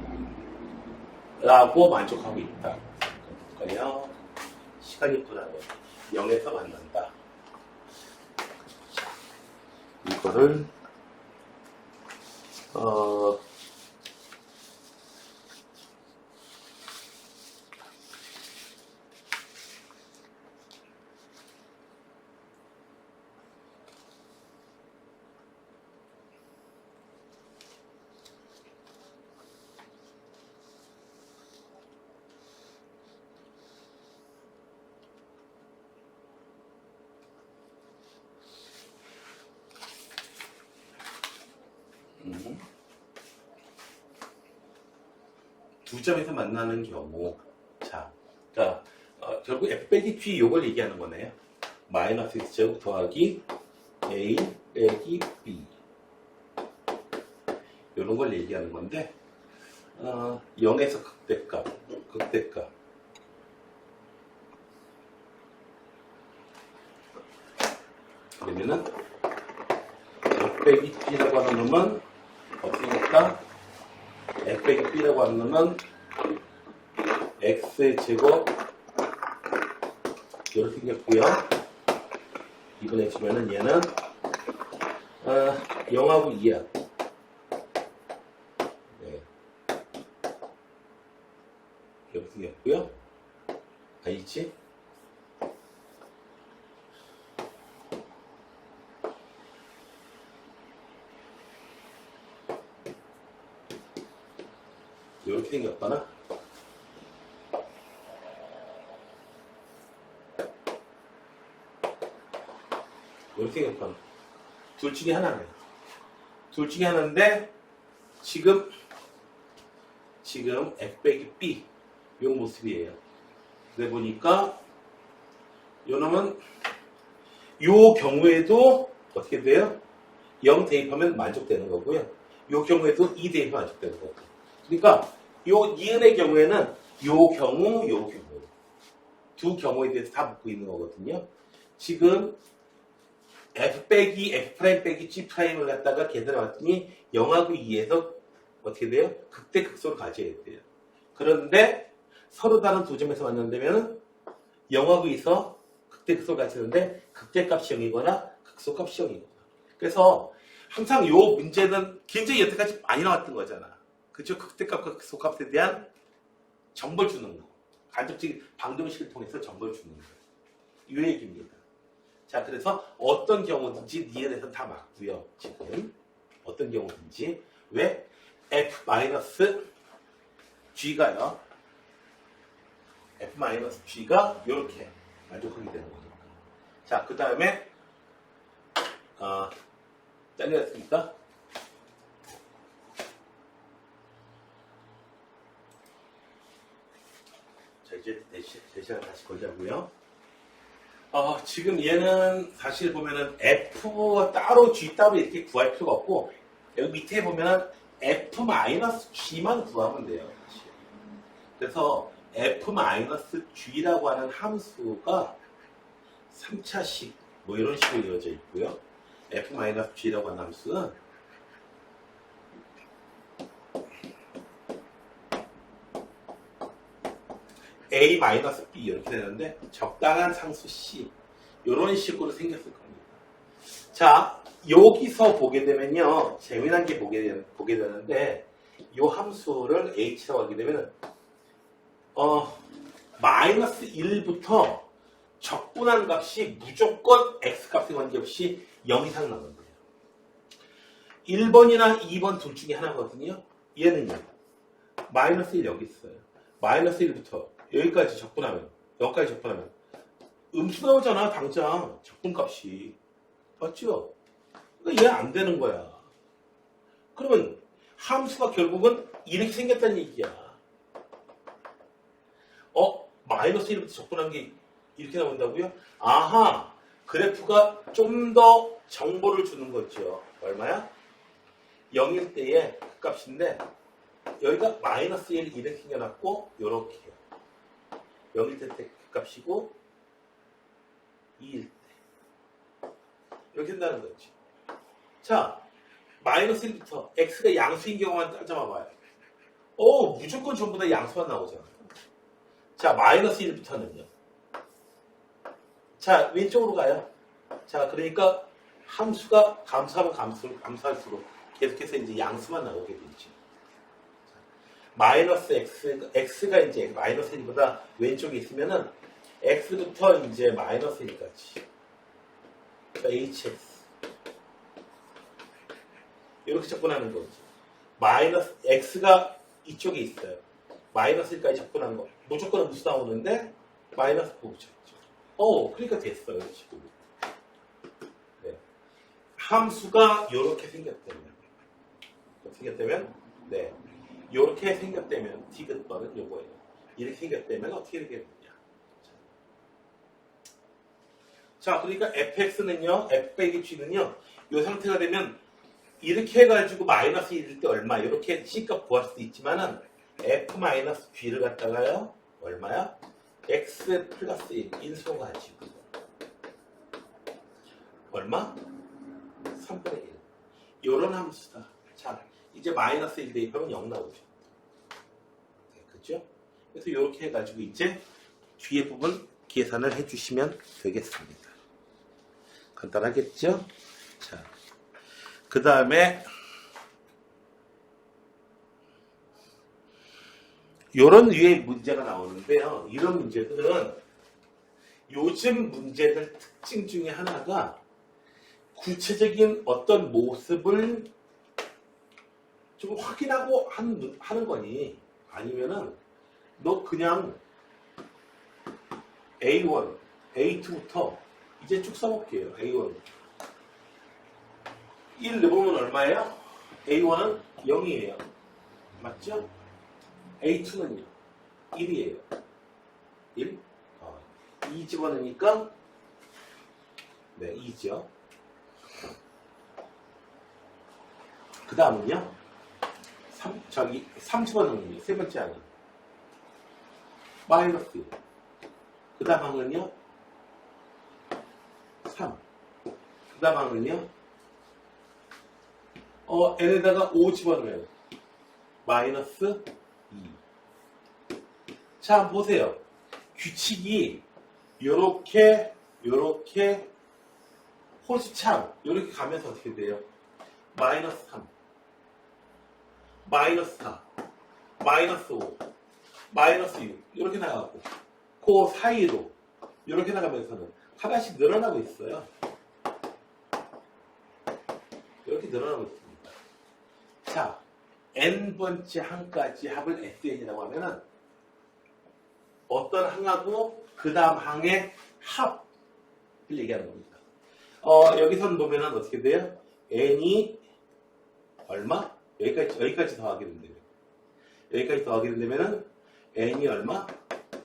라고 만족하고 있다. 그러니까요 시간이 불안해 0에서 만난다. 이거를 두 점에서 만나는 경우 자, 그러니까 결국 f 빼기 g 요걸 얘기하는 거네요. 마이너스 x제곱 더하기 a 빼기 b 요런 걸 얘기하는 건데 0에서 극대값 그러면은 f 빼기 b라고 하는 놈은 어떻게 할까? f 빼기 b라고 하는 놈은 x제곱 이렇게 생겼고요. 이번에 주면은 얘는 0하고 2야. 네. 여기서 생겼고요. 알지? 이렇게 생겼거나 이렇게 생겼거나 둘 중에 하나네요. 둘 중에 하나인데 지금 F 빼기 B 이 모습이에요. 그래 보니까 요 놈은 요 경우에도 어떻게 돼요? 0 대입하면 만족되는 거고요. 요 경우에도 2 대입하면 만족되는 거고. 그러니까 요 니은의 경우에는 요 경우 두 경우에 대해서 다 묻고 있는 거거든요. 지금 F 빼기 F 프라임 빼기 G 프라임을 갖다가 계산해 왔더니 0하고 2에서 어떻게 돼요? 극대 극소를 가져야 돼요. 그런데 서로 다른 두 점에서 만난다면 0하고 2에서 극대 극소를 가지는데 극대값이 0이거나 극소값이 0이거나. 그래서 항상 요 문제는 굉장히 여태까지 많이 나왔던 거잖아. 그죠? 극대값과 극소값에 대한 정보를 주는 거. 간접적인 방정식을 통해서 정보를 주는 거. 이 얘기입니다. 자, 그래서 어떤 경우든지 니은에서 다 맞고요. 지금 어떤 경우든지 왜 F-G가요. F-G가 이렇게 만족하게 되는 거니까. 자, 그 다음에 잘렸습니까? 자, 이제 대시를 다시 걸자고요. 지금 얘는 사실 보면은 F 따로 G 따로 이렇게 구할 필요가 없고 여기 밑에 보면은 F-G만 구하면 돼요. 사실. 그래서 F-G라고 하는 함수가 3차식 뭐 이런 식으로 이루어져 있고요. F-G라고 하는 함수는 A-B 이렇게 되는데 적당한 상수 C 이런 식으로 생겼을 겁니다. 자, 여기서 보게 되면요. 재미난 게 보게 되는데 이 함수를 H라고 하게 되면 마이너스 1부터 적분한 값이 무조건 X값에 관계없이 0 이상 나오는 거예요. 1번이나 2번 둘 중에 하나거든요. 얘는요. 마이너스 1 여기 있어요. 마이너스 1부터 여기까지 적분하면 여기까지 적분하면 음수 나오잖아. 당장 적분값이 맞죠? 그러니까 얘 안 되는 거야. 그러면 함수가 결국은 이렇게 생겼다는 얘기야. 마이너스 1부터 적분한 게 이렇게 나온다고요? 아하, 그래프가 좀 더 정보를 주는 거죠. 얼마야? 0일 때의 그 값인데 여기가 마이너스 1 이렇게 생겨났고 요렇게 0일 때 그 값이고 2일 때 이렇게 된다는 거지. 자, 마이너스 1부터 x가 양수인 경우만 따져봐봐요. 무조건 전부 다 양수만 나오잖아. 자, 마이너스 1부터는요. 자, 왼쪽으로 가요. 자, 그러니까 함수가 감소하면 감소할수록 계속해서 이제 양수만 나오게 되죠. 마이너스 x가 이제 마이너스 1보다 왼쪽에 있으면은 x부터 이제 마이너스 1까지. hx. 이렇게 접근하는 거죠. 마이너스 x가 이쪽에 있어요. 마이너스 1까지 접근한 거. 무조건 음수 나오는데 마이너스 9 붙였죠. 그러니까 됐어요. 이런 식으로. 네. 함수가 이렇게 생겼다면 네. 이렇게 생겼다면 디귿번은 요거예요. 이렇게 생겼다면 어떻게 되겠느냐. 자, 그러니까 fx는요, f 빼기 g는요, 이 상태가 되면 이렇게 해가지고 마이너스 1일 때 얼마 이렇게 C값 구할 수도 있지만은 f-g를 갖다가요 얼마야? x 플러스 1 인수 가지고 얼마? 3분의 1 요런 함수다. 자, 이제 마이너스 1 대입하면 0 나오죠. 네, 그죠? 그래서 이렇게 해가지고 이제 뒤에 부분 계산을 해주시면 되겠습니다. 간단하겠죠? 자, 그 다음에 이런 류의 문제가 나오는데요. 이런 문제들은 요즘 문제들 특징 중에 하나가 구체적인 어떤 모습을 좀 확인하고 하는 거니 아니면은 너 그냥 A1, A2부터 이제 쭉 써볼게요. A1 1 넣으면 얼마예요? A1은 0이에요. 맞죠? A2는요 1이에요. 1? 2 집어넣으니까 네 2죠. 그 다음은요 3 집어넣는 게 세 번째 항은 마이너스 1. 그 다음 항은요 3. 그 다음 항은요 n에다가 5 집어넣어요. 마이너스 2. 자, 보세요. 규칙이 요렇게 홀수창 요렇게 가면서 어떻게 돼요? 마이너스 3, 마이너스 4, 마이너스 5, 마이너스 6 이렇게 나가고 그 사이로 이렇게 나가면서는 하나씩 늘어나고 있어요. 이렇게 늘어나고 있습니다. 자, n번째 항까지 합을 SN이라고 하면은 어떤 항하고 그 다음 항의 합을 얘기하는 겁니다. 여기선 보면은 어떻게 돼요? n이 얼마? 여기까지 더하게 된다면 여기까지 더하게 된다면은 n이 얼마?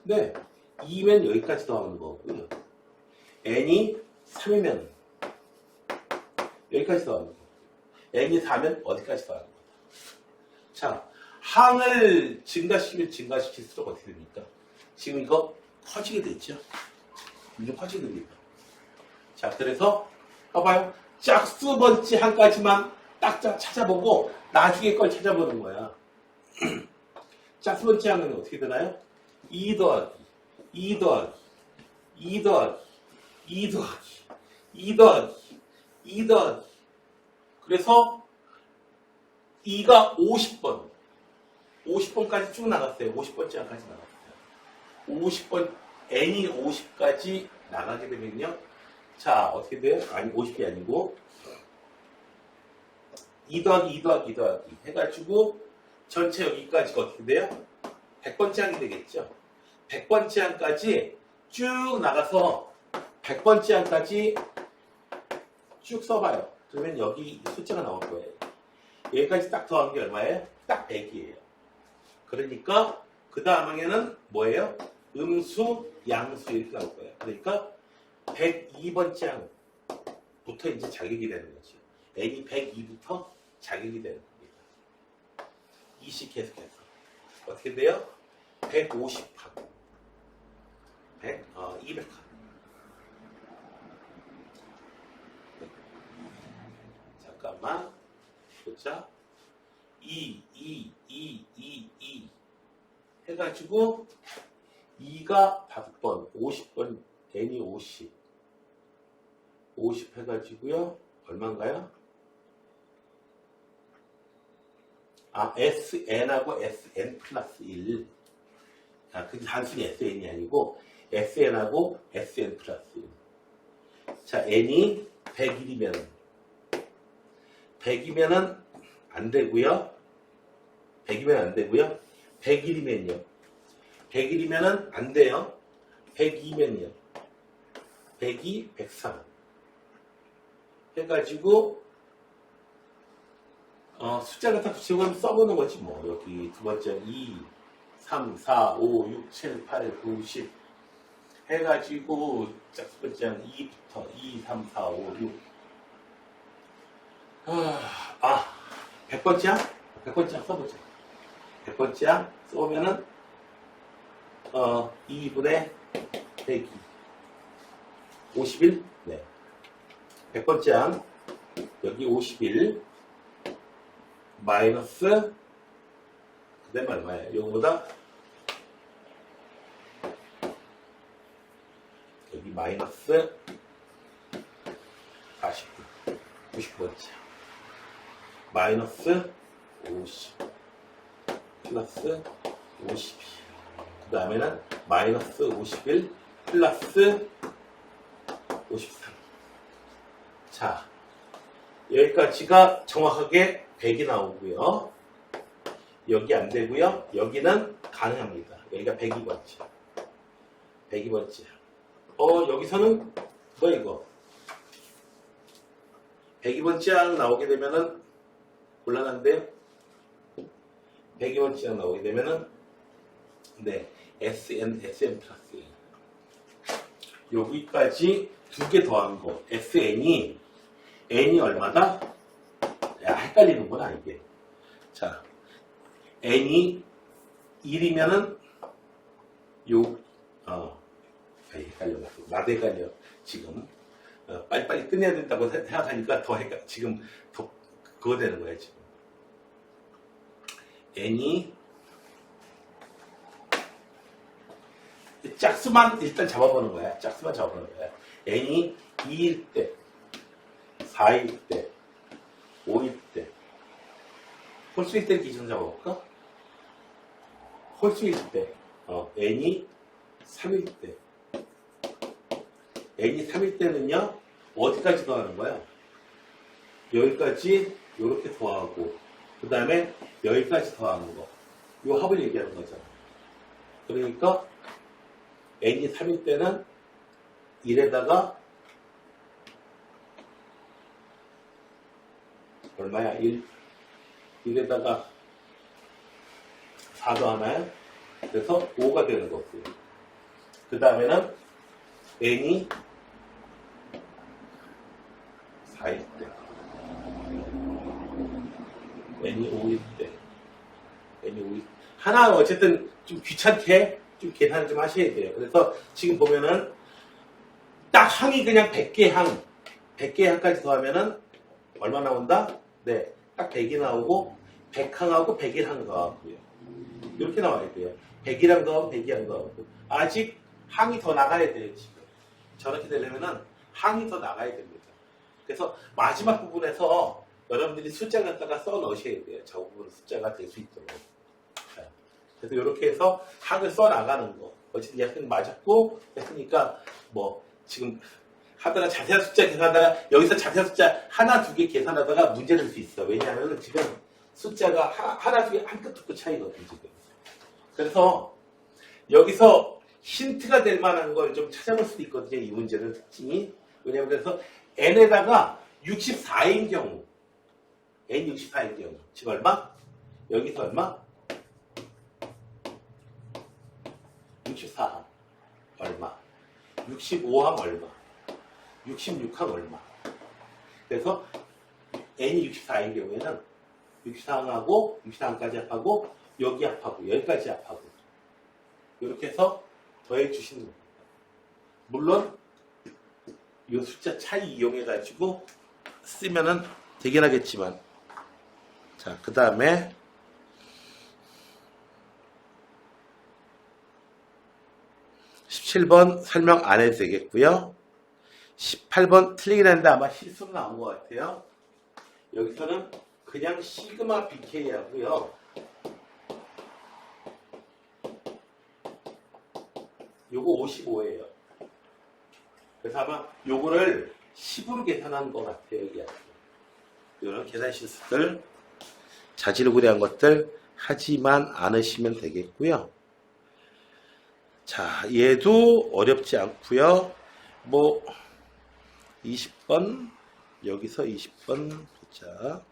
네, 2면 여기까지 더하는 거고요. n이 3이면 여기까지 더하는 거. n이 4면 어디까지 더하는 거다. 자, 항을 증가시킬수록 어떻게 됩니까? 지금 이거 커지게 됐죠? 이제 커지게 됩니다. 자, 그래서 봐봐요. 짝수 번째 항까지만 딱 찾아보고 나중에 걸 찾아보는 거야. 짝수 번째 항은 어떻게 되나요? 2 더하기 2 더하기 2 더하기 2 더하기 2 더하기 2 더하기 그래서 2가 50번까지 쭉 나갔어요. 50번째 항까지 나갔어요. 50번 n이 50까지 나가게 되면요. 자, 어떻게 돼요? 아니 50이 아니고 2 더하기 2 더하기 2 더하기 해가지고 전체 여기까지가 어떻게 돼요? 100번째 항이 되겠죠. 100번째 항까지 쭉 나가서 100번째 항까지 쭉 써봐요. 그러면 여기 숫자가 나올 거예요. 여기까지 딱 더한 게 얼마예요? 딱 100이에요. 그러니까 그 다음 항에는 뭐예요? 음수, 양수 이렇게 나올 거예요. 그러니까 102번째 항부터 이제 자격이 되는 거죠. n이 102부터 자격이 되는 겁니다. 20 계속해서 어떻게 돼요? 150항 200항 잠깐만 보자. 2 해가지고 2가 5번 50번 n이 50 해가지고요. 얼마인가요? SN하고 SN 플러스 1. 그게 단순히 SN이 아니고 SN하고 SN 플러스 1. 자, n이 100이면은 안 되고요. 100일이면요. 100일이면은 안 돼요. 102면요. 102, 103 해가지고 숫자를 다 붙이고 써보는 거지 뭐. 여기 두 번째 2, 3, 4, 5, 6, 7, 8, 9, 10 해가지고 첫 번째 2부터 2, 3, 4, 5, 6 100번째 항? 100번째 항 써보자. 100번째 항 써보면은 2분의 102 51? 네. 100번째 항 여기 51 마이너스 그 다음에 얼마예요? 이거보다 여기 마이너스 49 90번째 마이너스 50 플러스 52. 그 다음에는 마이너스 51 플러스 53. 자, 여기까지가 정확하게 100이 나오고요. 여기 안 되고요. 여기는 가능합니다. 여기가 102번째. 102번째. 여기서는 뭐야 이거? 102번째 나오게 되면은 곤란한데요. 102번째 나오게 되면은 네, SN, SM 플러스 여기까지 두 개 더한 거. SN이 N이 얼마다? 야, 헷갈리는구나 이게. 자, N이 1이면은 헷갈려. 나도 헷갈려. 지금 빨리빨리 끝내야 된다고 생각하니까 더 헷갈려. 지금 더 그거 되는 거야 지금. N이 짝수만 일단 잡아보는 거야. 짝수만 잡아보는 거야. N이 2일 때, 4일 때, 5일 때, 홀수일 때 기준 잡아볼까? 홀수일 때, N이 3일 때. N이 3일 때는요, 어디까지 더하는 거야? 여기까지 이렇게 더하고, 그 다음에 여기까지 더하는 거. 이 합을 얘기하는 거잖아. 그러니까, N이 3일 때는 1에다가 얼마야? 1에다가 4 더하나요? 그래서 5가 되는 거고요. 그 다음에는 N이 4일 때, N이 5일 때, N이 5일 때. 하나 어쨌든 좀 귀찮게 좀 계산을 좀 하셔야 돼요. 그래서 지금 보면은 딱 항이 그냥 100개 항, 100개 항까지 더하면은 얼마 나온다? 네, 딱 100이 나오고 100항하고 101항 더하고요. 이렇게 나와야 돼요. 101항 더하고 102항 더하고. 아직 항이 더 나가야 돼요. 지금 저렇게 되려면은 항이 더 나가야 됩니다. 그래서 마지막 부분에서 여러분들이 숫자 갖다가 써 넣으셔야 돼요. 저 부분 숫자가 될 수 있도록. 그래서 이렇게 해서 항을 써 나가는 거. 어쨌든 약간 맞았고 했으니까 뭐 지금 하다가 자세한 숫자 계산하다가 여기서 자세한 숫자 하나 두 개 계산하다가 문제 될 수 있어. 왜냐하면 지금 숫자가 하나 두 개 한 끗 두 끗 차이거든 지금. 그래서 여기서 힌트가 될 만한 걸 좀 찾아볼 수도 있거든요. 이 문제는 특징이. 왜냐하면 그래서 n에다가 64인 경우 n 64인 경우 지금 얼마? 여기서 얼마? 64항 얼마? 65항 얼마? 66항 얼마? 그래서 n이 64인 경우에는 64항하고 64항까지 합하고 여기 합하고 여기까지 합하고 이렇게 해서 더해 주시는 겁니다. 물론 이 숫자 차이 이용해 가지고 쓰면은 되긴 하겠지만 자, 그 다음에 17번 설명 안 해도 되겠고요. 18번 틀리긴 했는데 아마 실수로 나온 것 같아요. 여기서는 그냥 시그마 BK 하고요. 요거 55예요. 그래서 아마 요거를 10으로 계산한 것 같아요. 이런 계산 실수들 자질구레한 것들 하지만 않으시면 되겠고요. 자, 얘도 어렵지 않고요. 뭐 20번 여기서 20번 보자.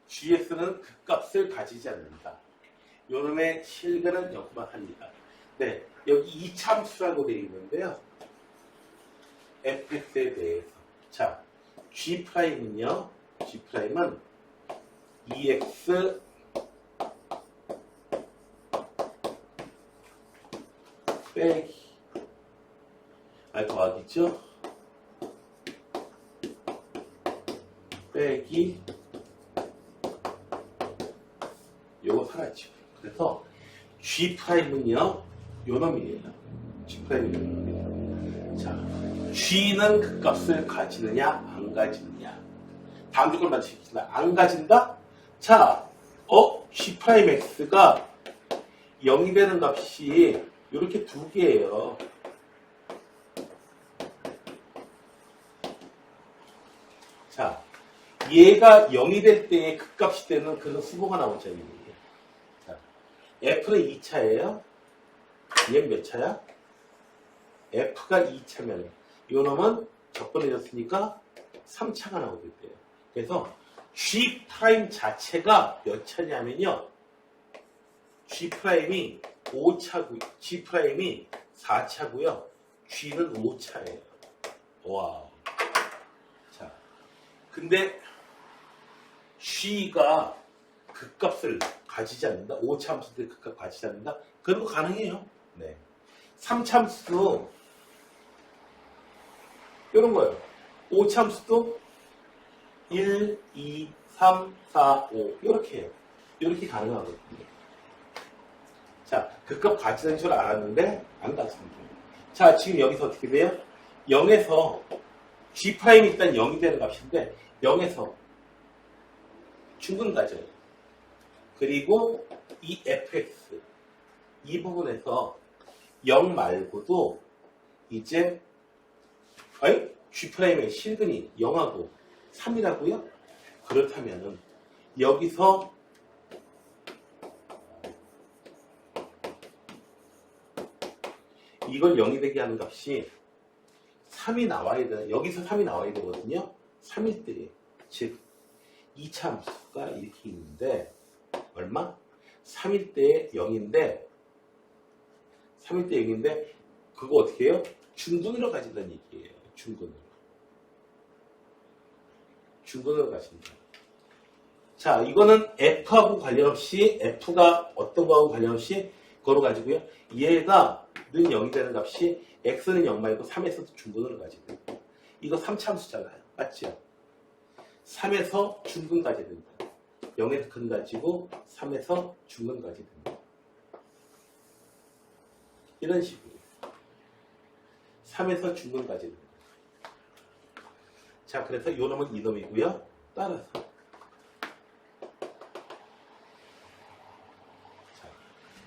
GS는 그 값을 가지지 않는다. 요놈의 실근은 여기만 합니다. 네, 여기 이참수라고 되어 있는데요. fx에 대해서. 자, G'은요. G'은 2x 빼기 더하기죠. 빼기 요거 사라지고. 그래서 G'은요 요놈이에요. G'이 요놈입니다. 자, G는 그 값을 가지느냐 안 가지느냐. 다음 조건을 만드시겠습니다. 안 가진다? 자, G'X가 0이 되는 값이 이렇게 두 개예요. 자, 얘가 0이 될 때의 극값이 되는 그런 수보가 나오죠. 자, F는 2차예요. 얘는 몇 차야? F가 2차면 이 놈은 적분해졌으니까 3차가 나오게 돼요. 그래서 G' 자체가 몇 차냐면요. G'이 5차고, G'이 4차고요. G는 5차예요. 와. 자, 근데 G가 극값을 가지지 않는다. 5차 함수들 극값 가지지 않는다. 그런 거 가능해요. 네. 3차 함수도 이런 거예요. 5차 함수도 1, 2, 3, 4, 5 이렇게 해요. 이렇게 가능하거든요. 자, 극값 가지는 줄 알았는데 안 갔습니다. 자, 지금 여기서 어떻게 돼요? 0에서 G'이 일단 0이 되는 값인데 0에서 중근 가져요. 그리고 이 fx 이 부분에서 0 말고도 이제 G'의 실근이 0하고 3이라고요? 그렇다면은 여기서 이걸 0이 되게 하는 값이 3이 나와야 되나? 여기서 3이 나와야 되거든요. 3일 때, 즉 2차 함수가 이렇게 있는데 얼마? 3일 때 0인데 3일 때 0인데 그거 어떻게 해요? 중근으로 가진다는 얘기예요. 중근으로 가진다. 자, 이거는 F하고 관련없이 F가 어떤 거하고 관련없이 그거로 가지고요. 얘가 는 0이 되는 값이 X는 0 말고 3에서도 중근으로 가지고 이거 3차 함수잖아요. 맞죠? 3에서 중근까지 된다. 0에서 근 가지고 3에서 중근까지 된다. 이런 식으로 3에서 중근까지 된다. 자, 그래서 이 놈은 이 놈이고요. 따라서 자,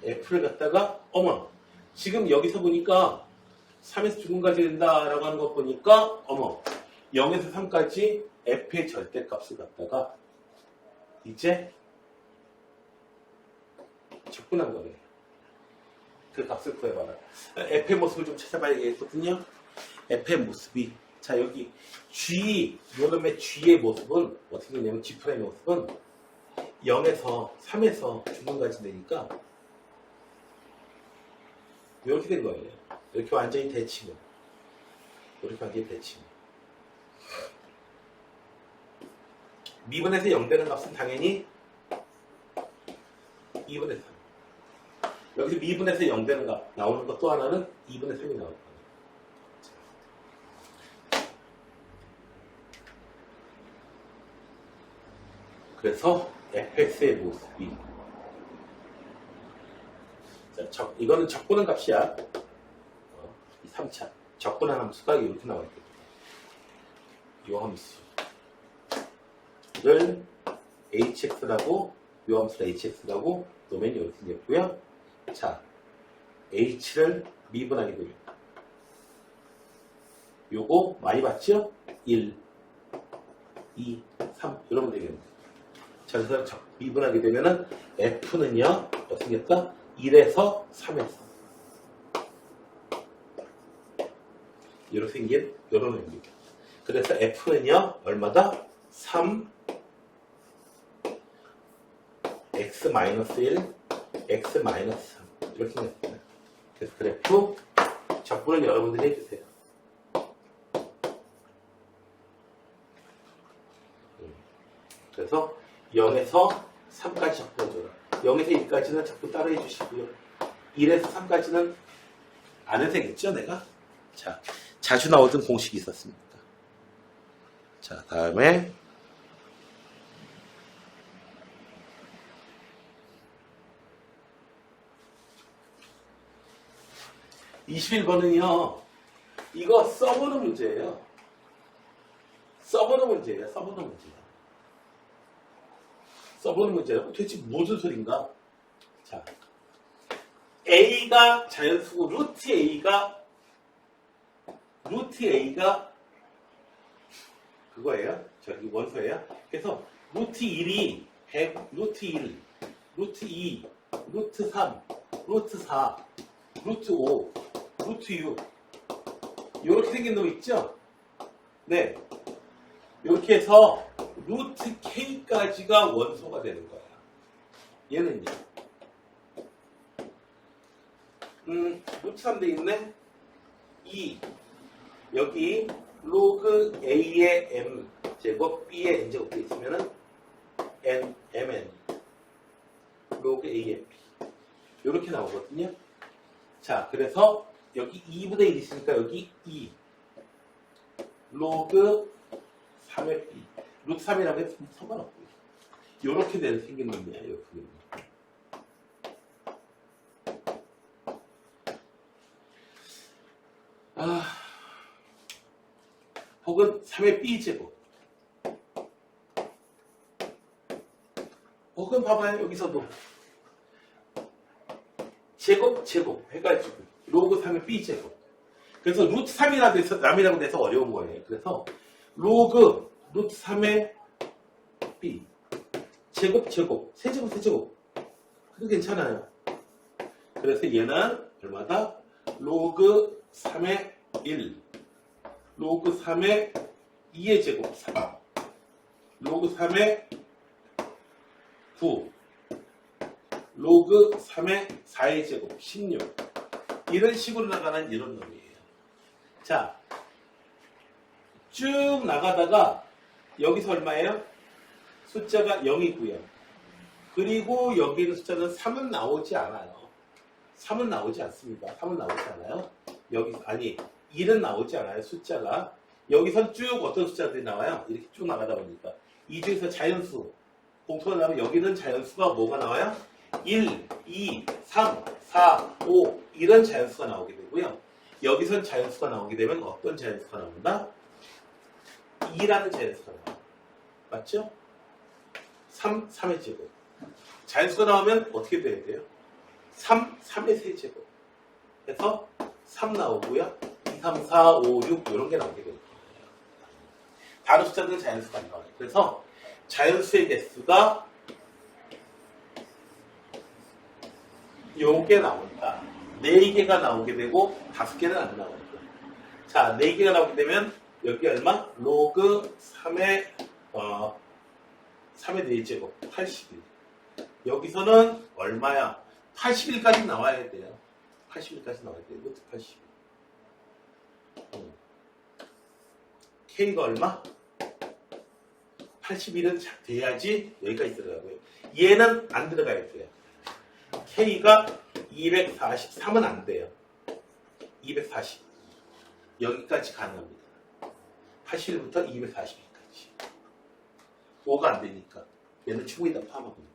F를 갖다가 어머 지금 여기서 보니까 3에서 중근까지 된다라고 하는 거 보니까 어머 0에서 3까지 F의 절대값을 갖다가 이제 적분한 거예요. 그 값을 구해봐라. F의 모습을 좀 찾아봐야겠거든요. F의 모습이 자 여기 G 요놈의 G의 모습은 어떻게 되냐면 G'의 모습은 0에서 3에서 중근까지 되니까 이렇게 된 거예요. 이렇게 완전히 대칭을. 이렇게 완전히 대칭. 미분에서 0 되는 값은 당연히 2분의 3. 여기서 미분에서 0 되는 값 나오는 것 또 하나는 2분의 3이 나올 거예요. 그래서 fx의 모습이 자, 이거는 적분한 값이야. 이 3차 적분한 함수가 이렇게 나와 있거든요. 이 함수를 hx라고 이 함수를 hx라고 놓으면 이렇게 생겼고요. 자, h를 미분하게 되면 요거 많이 봤죠? 1, 2, 3 이러면 되겠네요. 자, 그래서 미분하게 되면은 f는요 어떻게 생겼다? 1에서 3에서 이렇게 생긴 요런 의미입니다. 그래서 f는요 얼마다? 3 x-1 x-3 이렇게 생겼습니다. 그래서 그래프 적분을 여러분들이 해주세요. 그래서 0에서 3까지 적분해줘라. 0에서 1까지는 적분 따로 해주시고요. 1에서 3까지는 안 해도 되겠죠, 내가? 자, 자주 나오던 공식이 있었습니다. 자, 다음에 21번은요, 이거 써보는 문제예요. 써보는 문제예요. 써보는 문제예요. 써보는 문제라고 도대체 무슨 소린가? 자, A가 자연수고 루트 A가 그거예요. 저기 원소예요. 그래서 루트 1이 100, 루트 1, 루트 2, 루트 3, 루트 4, 루트 5, 루트 6 이렇게 생긴 놈 있죠? 네. 이렇게 해서 루트 K까지가 원소가 되는 거야. 얘는요. 루트 3돼 있네? 2. 여기 로그 A의 M 제곱 B의 N 제곱 돼 있으면은 MN 로그 A의 B 이렇게 나오거든요. 자, 그래서 여기 2분의 1 있으니까 여기 2 로그 3의 B 루트 3이라고 해서 상관없고요. 이렇게 생긴 놈이야. 이렇게. 혹은 3의 B제곱 혹은 봐봐요. 여기서도 제곱 해가지고 로그 3의 B제곱 그래서 루트 3이라고 돼서 어려운 거예요. 그래서 로그 루트 3의 B 제곱 세제곱 그래도 괜찮아요. 그래서 얘는 얼마다? 로그 3의 1 로그 3의 2의 제곱 3 로그 3의 9 로그 3의 4의 제곱 16 이런 식으로 나가는 이런 놈이에요. 자, 쭉 나가다가 여기서 얼마예요? 숫자가 0이고요. 그리고 여기 있는 숫자는 3은 나오지 않아요. 3은 나오지 않습니다. 3은 나오지 않아요. 여기 아니 1은 나오지 않아요. 숫자가. 여기선 쭉 어떤 숫자들이 나와요? 이렇게 쭉 나가다 보니까 이 중에서 자연수 공통으로 나오면 여기는 자연수가 뭐가 나와요? 1, 2, 3, 4, 5 이런 자연수가 나오게 되고요. 여기선 자연수가 나오게 되면 어떤 자연수가 나온다? 2라는 자연수가 나와요. 맞죠? 3의 제곱. 자연수가 나오면 어떻게 돼야 돼요? 3의 세제곱. 그래서 3 나오고요. 2, 3, 4, 5, 6 이런 게 나오게 돼요. 다른 숫자들은 자연수가 안 나와요. 그래서 자연수의 개수가 요게 나온다. 4개가 나오게 되고 5개는 안 나오고. 자, 4개가 나오게 되면 여기 얼마? 로그 3의 4제곱 81. 여기서는 얼마야? 81까지 나와야 돼요. 81까지 나와야 돼요. 루트 81. K가 얼마? 81은 돼야지 여기까지 들어가고요. 얘는 안 들어가야 돼요. K가 243은 안 돼요. 240. 여기까지 가능합니다. 81부터 242까지. 5가 안 되니까. 얘는 충분히 다 포함합니다.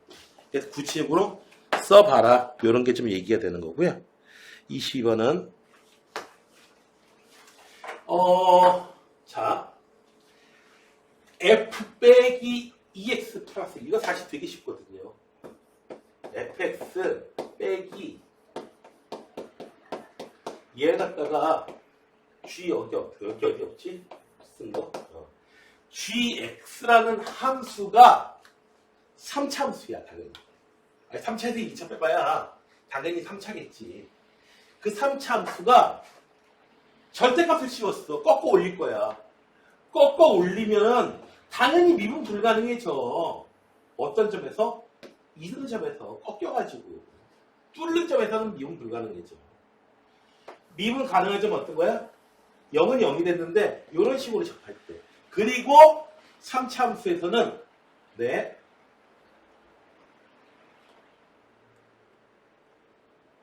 그래서 구체적으로 써봐라. 이런 게 좀 얘기가 되는 거고요. 22번은 자 f 빼기 2x 플러스 이거 사실 되게 쉽거든요. fx 빼기 얘 갖다가 g 여기 어디 없지? 쓴 거? gx라는 함수가 3차 함수야 당연히. 아니, 3차에서 2차 빼봐야 당연히 3차겠지. 그 3차 함수가 절대값을 씌웠어. 꺾어 올릴 거야. 꺾어 올리면 당연히 미분 불가능해져. 어떤 점에서? 이런 점에서 꺾여가지고. 뚫는 점에서는 미분 불가능해져. 미분 가능한 점 어떤 거야? 0은 0이 됐는데 이런 식으로 접할 때. 그리고 3차 함수에서는 네.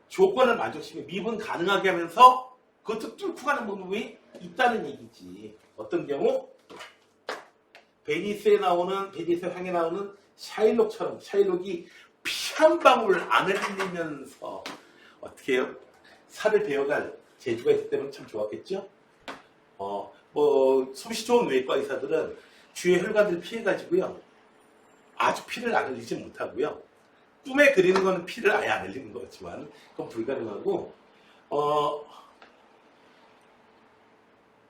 조건을 만족시키면 미분 가능하게 하면서 그것도 뚫고 가는 부분이 있다는 얘기지. 어떤 경우? 베니스에 나오는, 베니스 향에 나오는 샤일록처럼 샤일록이 피 한 방울 안 흘리면서 어떻게 해요? 살을 베어갈 재주가 있기 때문에 참 좋았겠죠? 솜씨 좋은 외과 의사들은 주위의 혈관들을 피해가지고요. 아주 피를 안 흘리지 못하고요. 꿈에 그리는 거는 피를 아예 안 흘리는 것 같지만 그건 불가능하고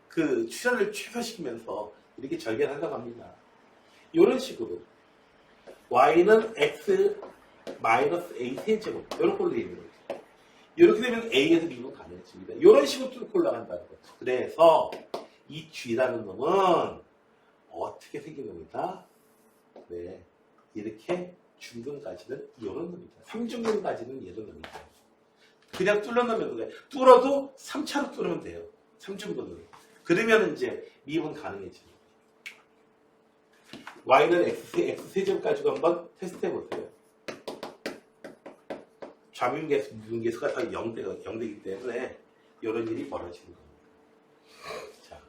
그 출혈을 최소화시키면서 이렇게 절개를 한다고 합니다. 이런 식으로 y는 x 마이너스 a 세제곱 이런 걸로 되어 있는 거죠. 이렇게 되면 a에서 미분 가능해집니다. 이런 식으로 뚫고 올라간다는 거죠. 그래서 이 g라는 놈은 어떻게 생긴 놈이다? 네, 이렇게 중근까지는 이런 놈이다. 3중근까지는 이런 놈이다. 그냥 뚫어놓으면 돼요. 뚫어도 3차로 뚫으면 돼요. 3중근으로. 그러면 이제 미분 가능해집니다. y는 x세제곱 가지고 한번 테스트 해보세요. 좌미분계수, 미분계수가 다 0되기 때문에 이런 일이 벌어지는 겁니다. 자,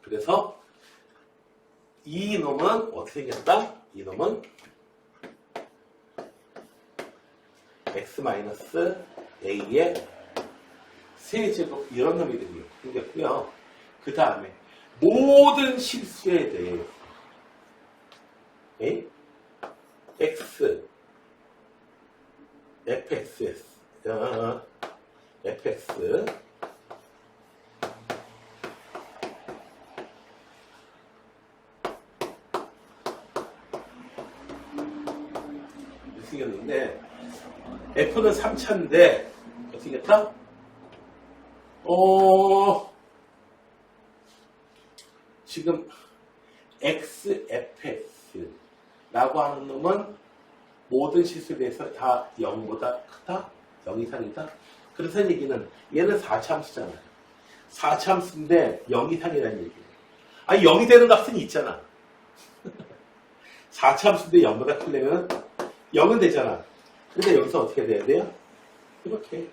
그래서 이 놈은 어떻게 생겼다? 이 놈은 x-a의 세제곱 이런 놈이 생겼고요. 그 다음에 모든 실수에 대해 x, fxs, fx 생겼는데 f는 3차인데 어떻게 생겼다? 지금 xfx라고 하는 놈은 모든 실수에 대해서 다 0보다 크다? 0 이상이다? 그래서 얘기는 얘는 4차함수잖아요. 4차함수인데 0 이상이라는 얘기예요. 아니 0이 되는 값은 있잖아. 4차함수인데 0보다 크려면 0은 되잖아. 근데 여기서 어떻게 돼야 돼요? 이렇게.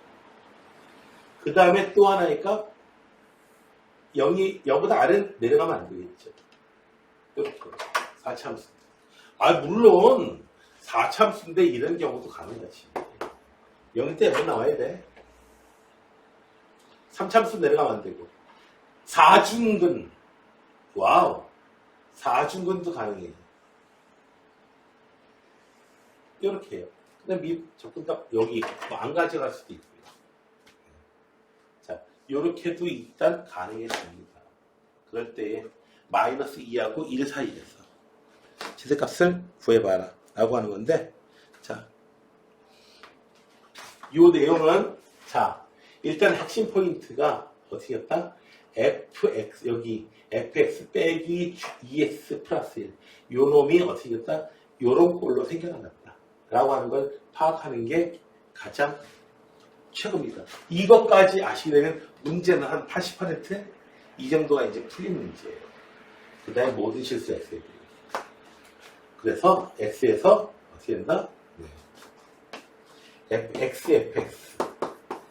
그 다음에 또 하나니까 0보다 아래 내려가면 안 되겠죠. 이렇게. 4차함수. 아, 물론 4차함수인데 이런 경우도 가능하지. 0일 때 0이 나와야 돼. 3차함수 내려가면 안 되고. 4중근. 와우. 4중근도 가능해요. 이렇게 해요. 그다음 접근값 여기 뭐 안 가져갈 수도 있고요. 자, 이렇게도 일단 가능해집니다. 그럴 때에 마이너스 2하고 1 사이에서 최대값을 구해봐라 라고 하는 건데, 자, 이 내용은, 자, 일단 핵심 포인트가 어떻게 했다? fx, 여기 fx 빼기 ex 플러스 1. 요 놈이 어떻게 했다? 요런 꼴로 생겨났다 라고 하는 걸 파악하는 게 가장 최고입니다. 이것까지 아시게 되면 문제는 한 80%? 이 정도가 이제 풀린 문제예요. 그 다음에 모든 실수 x에 돼요. 그래서 x에서 어떻게 된다? 네. fx.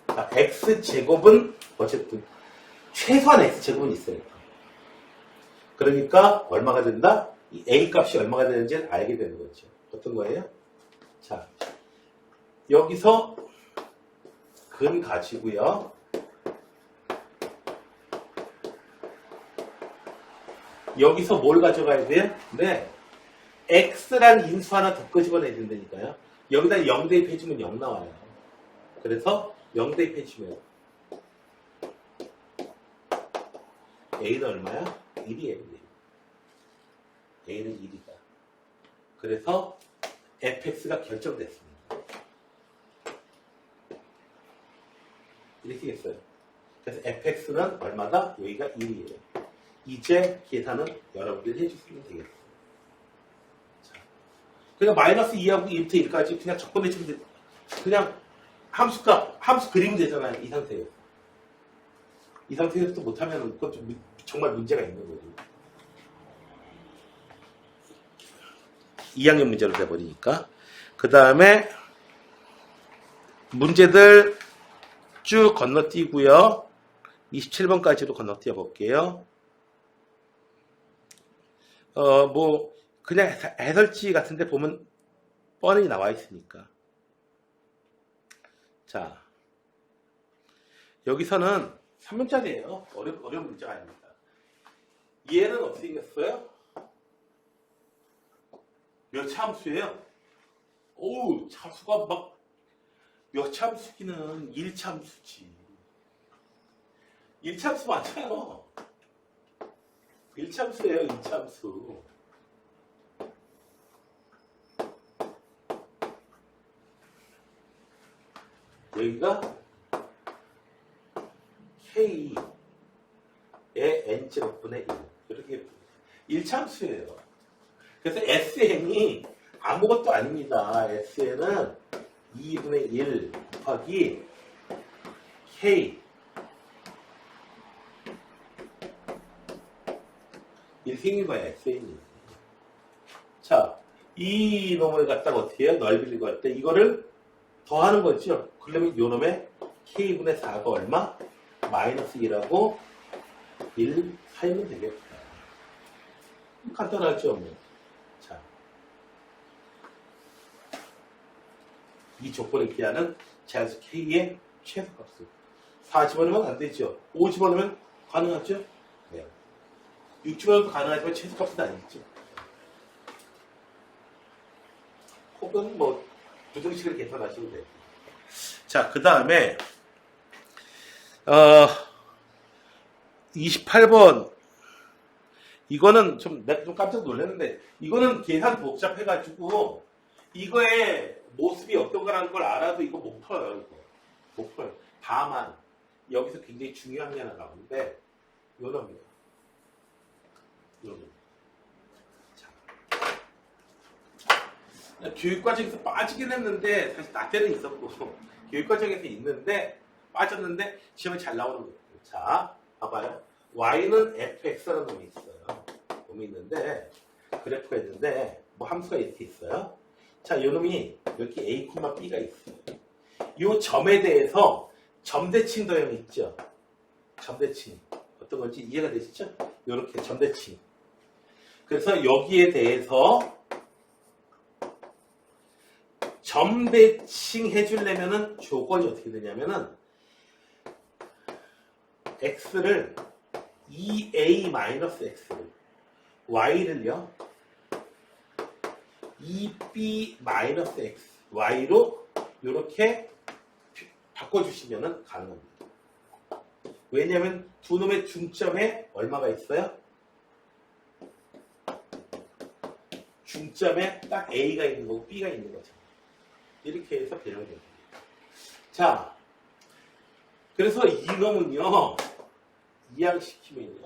아, x제곱은 어쨌든 최소한 x제곱은 있어요. 그러니까 얼마가 된다? 이 a 값이 얼마가 되는지를 알게 되는 거죠. 어떤 거예요? 자, 여기서 근 가지고요. 여기서 뭘 가져가야 돼요? 네. x란 인수 하나 더 끄집어내야 된다니까요. 여기다 0 대입해주면 0 나와요. 그래서 0 대입해주면 a는 얼마야? 1이에요. a는 1이다. 그래서 fx가 결정됐습니다. 이렇게 했어요. 그래서 fx는 얼마다? 여기가 1이에요. 이제 계산은 여러분들이 해주시면 되겠어요. 자, 그러니까 마이너스 2하고 1부터 1까지 그냥 접근해주면 돼. 그냥 함수값, 함수 그리면 되잖아요. 이 상태에서. 이 상태에서 또 못하면 그건 좀 정말 문제가 있는 거죠. 2학년 문제로 돼버리니까. 그 다음에 문제들 쭉 건너뛰고요. 27번까지로 건너뛰어 볼게요. 뭐 그냥 해설지 같은데 보면 뻔히 나와 있으니까. 자, 여기서는 3문짜리예요. 어려운 문제가 아닙니다. 얘는 어떻게 생겼어요? 몇 참수예요? 오우, 참수가 막 몇 참수기는 1참수지. 1참수 맞아요. 1참수예요, 1참수. 여기가 K의 n제곱분의 1. 이렇게 1참수예요. 그래서 SN이 아무것도 아닙니다. SN은 2분의 1 곱하기 K 1 생긴 거야, SN이. 자, 이 놈을 갖다가 어떻게 해요? 넓이를 구할 때 이거를 더하는 거죠. 그러면 요 놈의 K분의 4가 얼마? 마이너스 2라고 1 사이면 되겠다. 간단하죠, 뭐. 자. 이 조건에 기하는 자연수 K의 최소값수. 4 집어넣으면 안 되죠. 5 집어넣으면 가능하죠? 네. 6 집어넣어도 가능하지만 최소값은 아니겠죠. 혹은 뭐 부등식을 개선하시면 돼요. 자, 그 다음에 28번 이거는 내가 좀 깜짝 놀랐는데 이거는 계산 복잡해가지고 이거의 모습이 어떤 거라는 걸 알아도 이거 못 풀어요. 이거 못 풀어요. 다만 여기서 굉장히 중요한 게 하나 나오는데 요놈이에요. 요놈. 교육과정에서 빠지긴 했는데 사실 나 때는 있었고 교육과정에서 있는데 빠졌는데 시험에 잘 나오는 거예요. 자, 봐봐요. y는 fx라는 놈이 있어요. 놈이 있는데 그래프가 있는데 뭐 함수가 이렇게 있어요. 자, 요 놈이 여기 a, b가 있어요. 요 점에 대해서 점대칭 도형 있죠. 점대칭 어떤 건지 이해가 되시죠? 요렇게 점대칭. 그래서 여기에 대해서 점대칭 해주려면은 조건이 어떻게 되냐면은 x를 2a-x를 y를요 2b-x y로 이렇게 바꿔주시면은 가능합니다. 왜냐하면 두 놈의 중점에 얼마가 있어요? 중점에 딱 a가 있는 거고 b가 있는 거죠. 이렇게 해서 배정이 됩니다. 자, 그래서 이놈은요, 이항시키면은,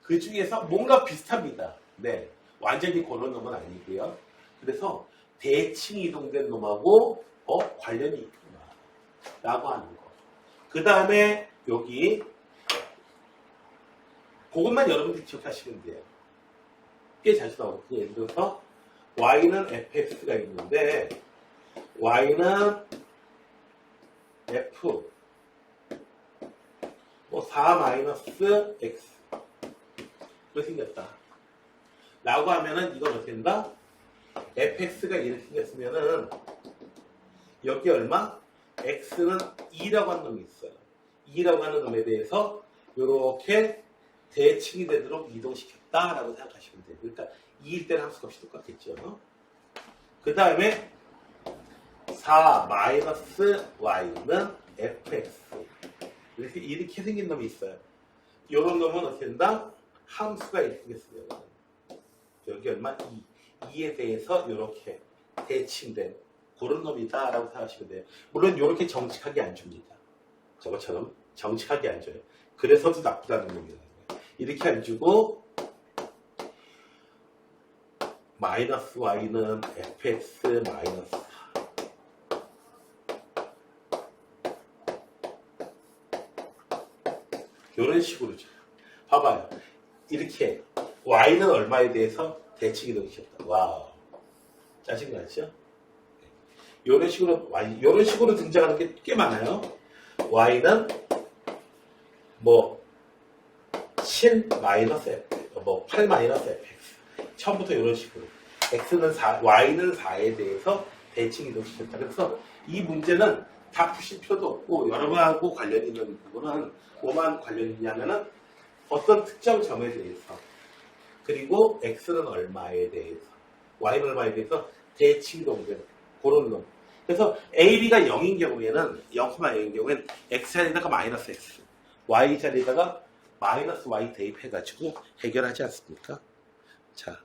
그 중에서 뭔가 비슷합니다. 네. 완전히 그런 놈은 아니고요. 그래서 대칭 이동된 놈하고, 관련이 있구나. 라고 하는 거. 그 다음에, 여기, 그것만 여러분들이 기억하시면 돼요. 꽤 자주 나오거든요. 예를 들어서 y는 fx가 있는데 y는 f 4-x 그렇게 생겼다. 라고 하면은 이건 어떻게 된다? fx가 이렇게 생겼으면은 여기 얼마? x는 2라고 하는 놈이 있어요. 2라고 하는 놈에 대해서 이렇게 대칭이 되도록 이동시켰다라고 생각하시면 돼요. 그러니까 2일 때는 함수값이 똑같겠죠. 그 다음에 4-y는 fx 이렇게 생긴 놈이 있어요. 이런 놈은 어떻게 된다? 함수가 이렇게 생겼습니다. 여기 얼마? 2에 대해서 이렇게 대칭된 그런 놈이다 라고 생각하시면 돼요. 물론 이렇게 정직하게 안 줍니다. 저것처럼 정직하게 안 줘요. 그래서도 나쁘다는 겁니다. 이렇게 안 주고 마이너스 y는 fx 마이너스 4 이런 식으로 줘요. 봐봐요. 이렇게 y는 얼마에 대해서 대칭이 넣으셨다. 와우. 짜증나죠? 이런 식으로 등장하는 게 꽤 많아요. y는 뭐 7-f, 8-fx. 처음부터 이런 식으로. y는 4에 대해서 대칭 이동시켰다. 그래서 이 문제는 다 푸실 필요도 없고 여러분하고 관련 있는 부분은 뭐만 관련 있냐면은 어떤 특정 점에 대해서 그리고 x는 얼마에 대해서 y는 얼마에 대해서 대칭동들 그런 놈. 그래서 a, b가 0인 경우에는 0,0인 경우에는 x 자리에다가 마이너스 x y 자리에다가 마이너스 y 대입해가지고 해결하지 않습니까? 자,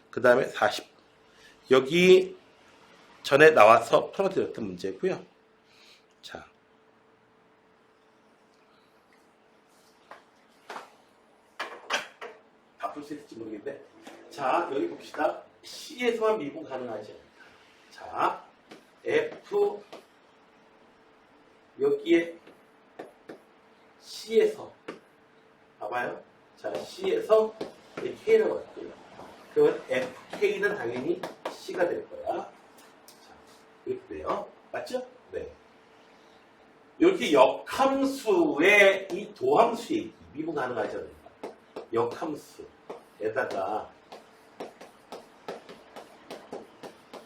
그 다음에 40. 여기 전에 나와서 풀어드렸던 문제고요. 자, 다 풀 수 있을지 모르겠는데, 자, 여기 봅시다. C에서만 미분 가능하지 않다. 자, F 여기에 C에서 봐봐요. 자, C에서 K라고 할게요. 그러면 FK는 당연히 C가 될 거야. 자, 이렇게 돼요. 맞죠? 네. 이렇게 역함수의 이 도함수의 미분 가능하지 않는다. 역함수에다가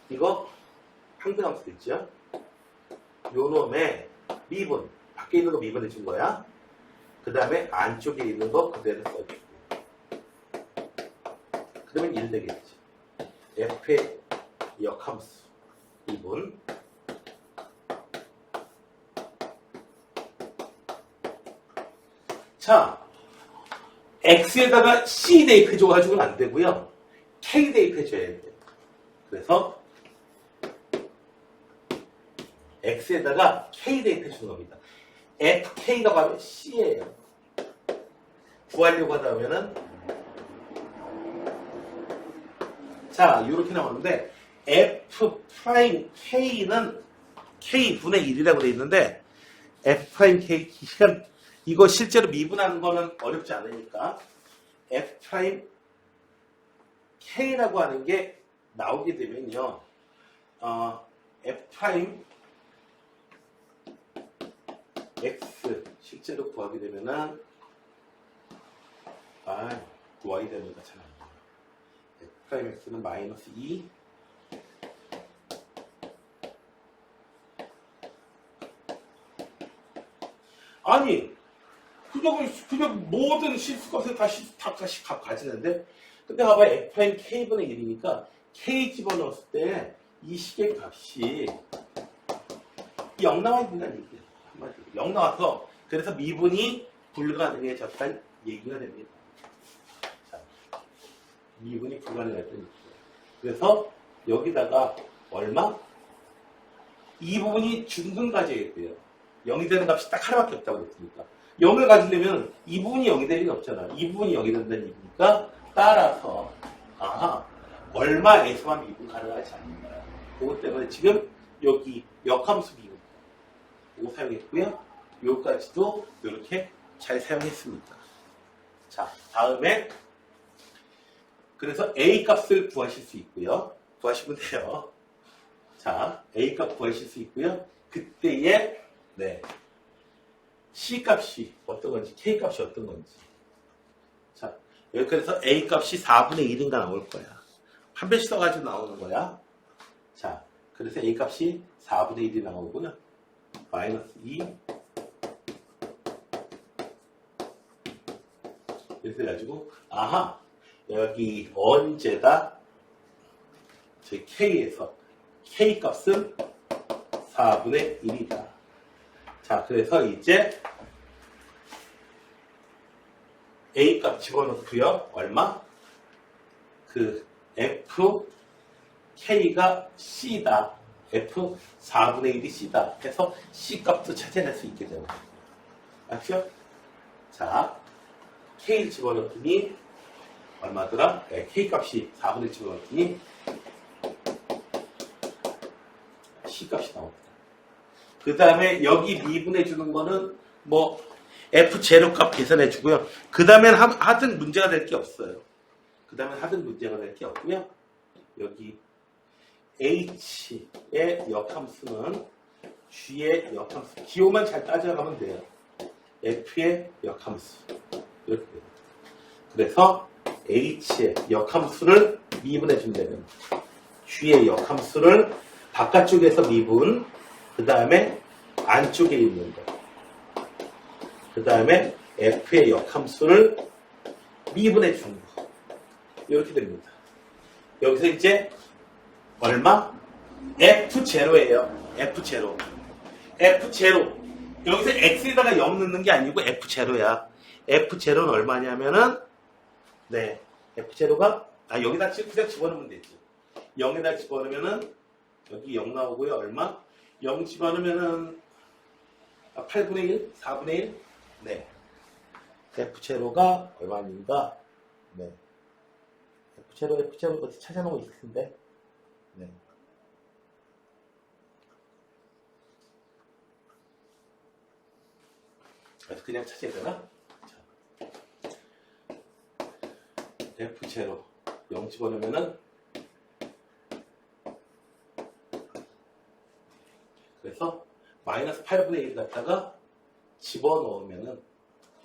이거 항등함수 있죠? 요 놈의 미분, 밖에 있는 거 미분해 준 거야. 그 다음에 안쪽에 있는 거 그대로 써주고. 그러면 1 되겠지. F의 역함수 미분. 자, X에다가 C 대입해줘가지고는 안 되고요. K 대입해줘야 돼요. 그래서 X에다가 K 대입해주는 겁니다. FK가 바로 C예요. 구하려고 하다 보면은 자, 이렇게 나오는데 F'K는 K분의 1이라고 되어 있는데 F'K 시간 이거 실제로 미분하는 거는 어렵지 않으니까 F'K라고 하는 게 나오게 되면요. F'X 실제로 구하게 되면은 구하게 됩니다. 잘 안 돼요. F'X는 마이너스 2 아니 그냥 모든 실수값에 다시 값 가지는데 근데 봐봐 F'K분의 1이니까 K 집어넣었을 때 이 식의 값이 0 나와야 된다는 얘기예요. 한마디로 0 나와서 그래서 미분이 불가능해졌다는 얘기가 됩니다. 자, 미분이 불가능했다는 얘기예요. 그래서 여기다가 얼마? 이 부분이 중근 가져야겠대요. 0이 되는 값이 딱 하나밖에 없다고 그랬으니까 0을 가지려면 이 부분이 0이 될 리가 없잖아. 이 부분이 0이 된다는 얘기니까 따라서 얼마에서만 미분 가능하지 않는다. 그것 때문에 지금 여기 역함수 미분 이거 사용했고요. 요까지도 이렇게 잘 사용했습니다. 자, 다음에 그래서 A 값을 구하실 수 있고요. 구하시면 돼요. 자, A 값 구하실 수 있고요. 그때의 C 값이 어떤 건지, K 값이 어떤 건지. 자, 여기 그래서 A 값이 4분의 1인가 나올 거야. 한 배씩 써가지고 나오는 거야. 자, 그래서 A 값이 4분의 1이 나오고요. 마이너스 2. 이렇게 해가지고, 여기 언제다? 저희 K에서 K 값은 4분의 1이다. 자, 그래서 이제 A 값 집어넣고요. 얼마? F K가 C다. F 4분의 1이 C다. 해서 C 값도 찾아낼 수 있게 됩니다. 맞죠? 자, K 집어넣더니 얼마더라? K 값이 4분의 1 집어넣더니 C 값이 나옵니다. 그 다음에 여기 미분해 주는 거는 F 제로 값 계산해 주고요. 그 다음엔 하등 문제가 될 게 없어요. 그 다음엔 하등 문제가 될 게 없고요. 여기 H의 역함수는 G의 역함수. 기호만 잘 따져가면 돼요. F의 역함수. 이렇게 돼요. 그래서 H의 역함수를 미분해 준다면 G의 역함수를 바깥쪽에서 미분, 그 다음에 안쪽에 있는 거. 그 다음에 f의 역함수를 미분해 주는 거. 이렇게 됩니다. 여기서 이제 얼마? F0예요. F0. F0. 여기서 X에다가 0 넣는 게 아니고 F0야. F0는 얼마냐면은, 네. F0가, 여기다 그냥 집어넣으면 되지. 0에다 집어넣으면은, 여기 0 나오고요. 얼마? 0 집어넣으면은, 8분의 1? 4분의 1? 네. F0가 얼마인가? 네. F0 어디 찾아놓고 있을 텐데. 네. 그냥 찾아야 되나? F0 0 집어넣으면은 그래서 마이너스 8분의 1 갖다가 집어넣으면은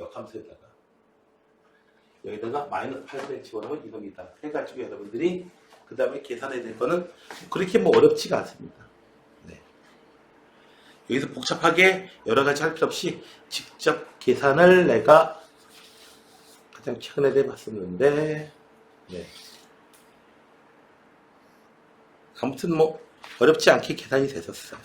역함수에다가 여기다가 마이너스 8분의 1 집어넣으면 이겁니다. 해가지고 여러분들이 그 다음에 계산해야 될 거는 그렇게 뭐 어렵지가 않습니다. 네. 여기서 복잡하게 여러 가지 할 필요 없이 직접 계산을 내가 가장 최근에 해봤었는데, 네. 아무튼 뭐 어렵지 않게 계산이 됐었어요.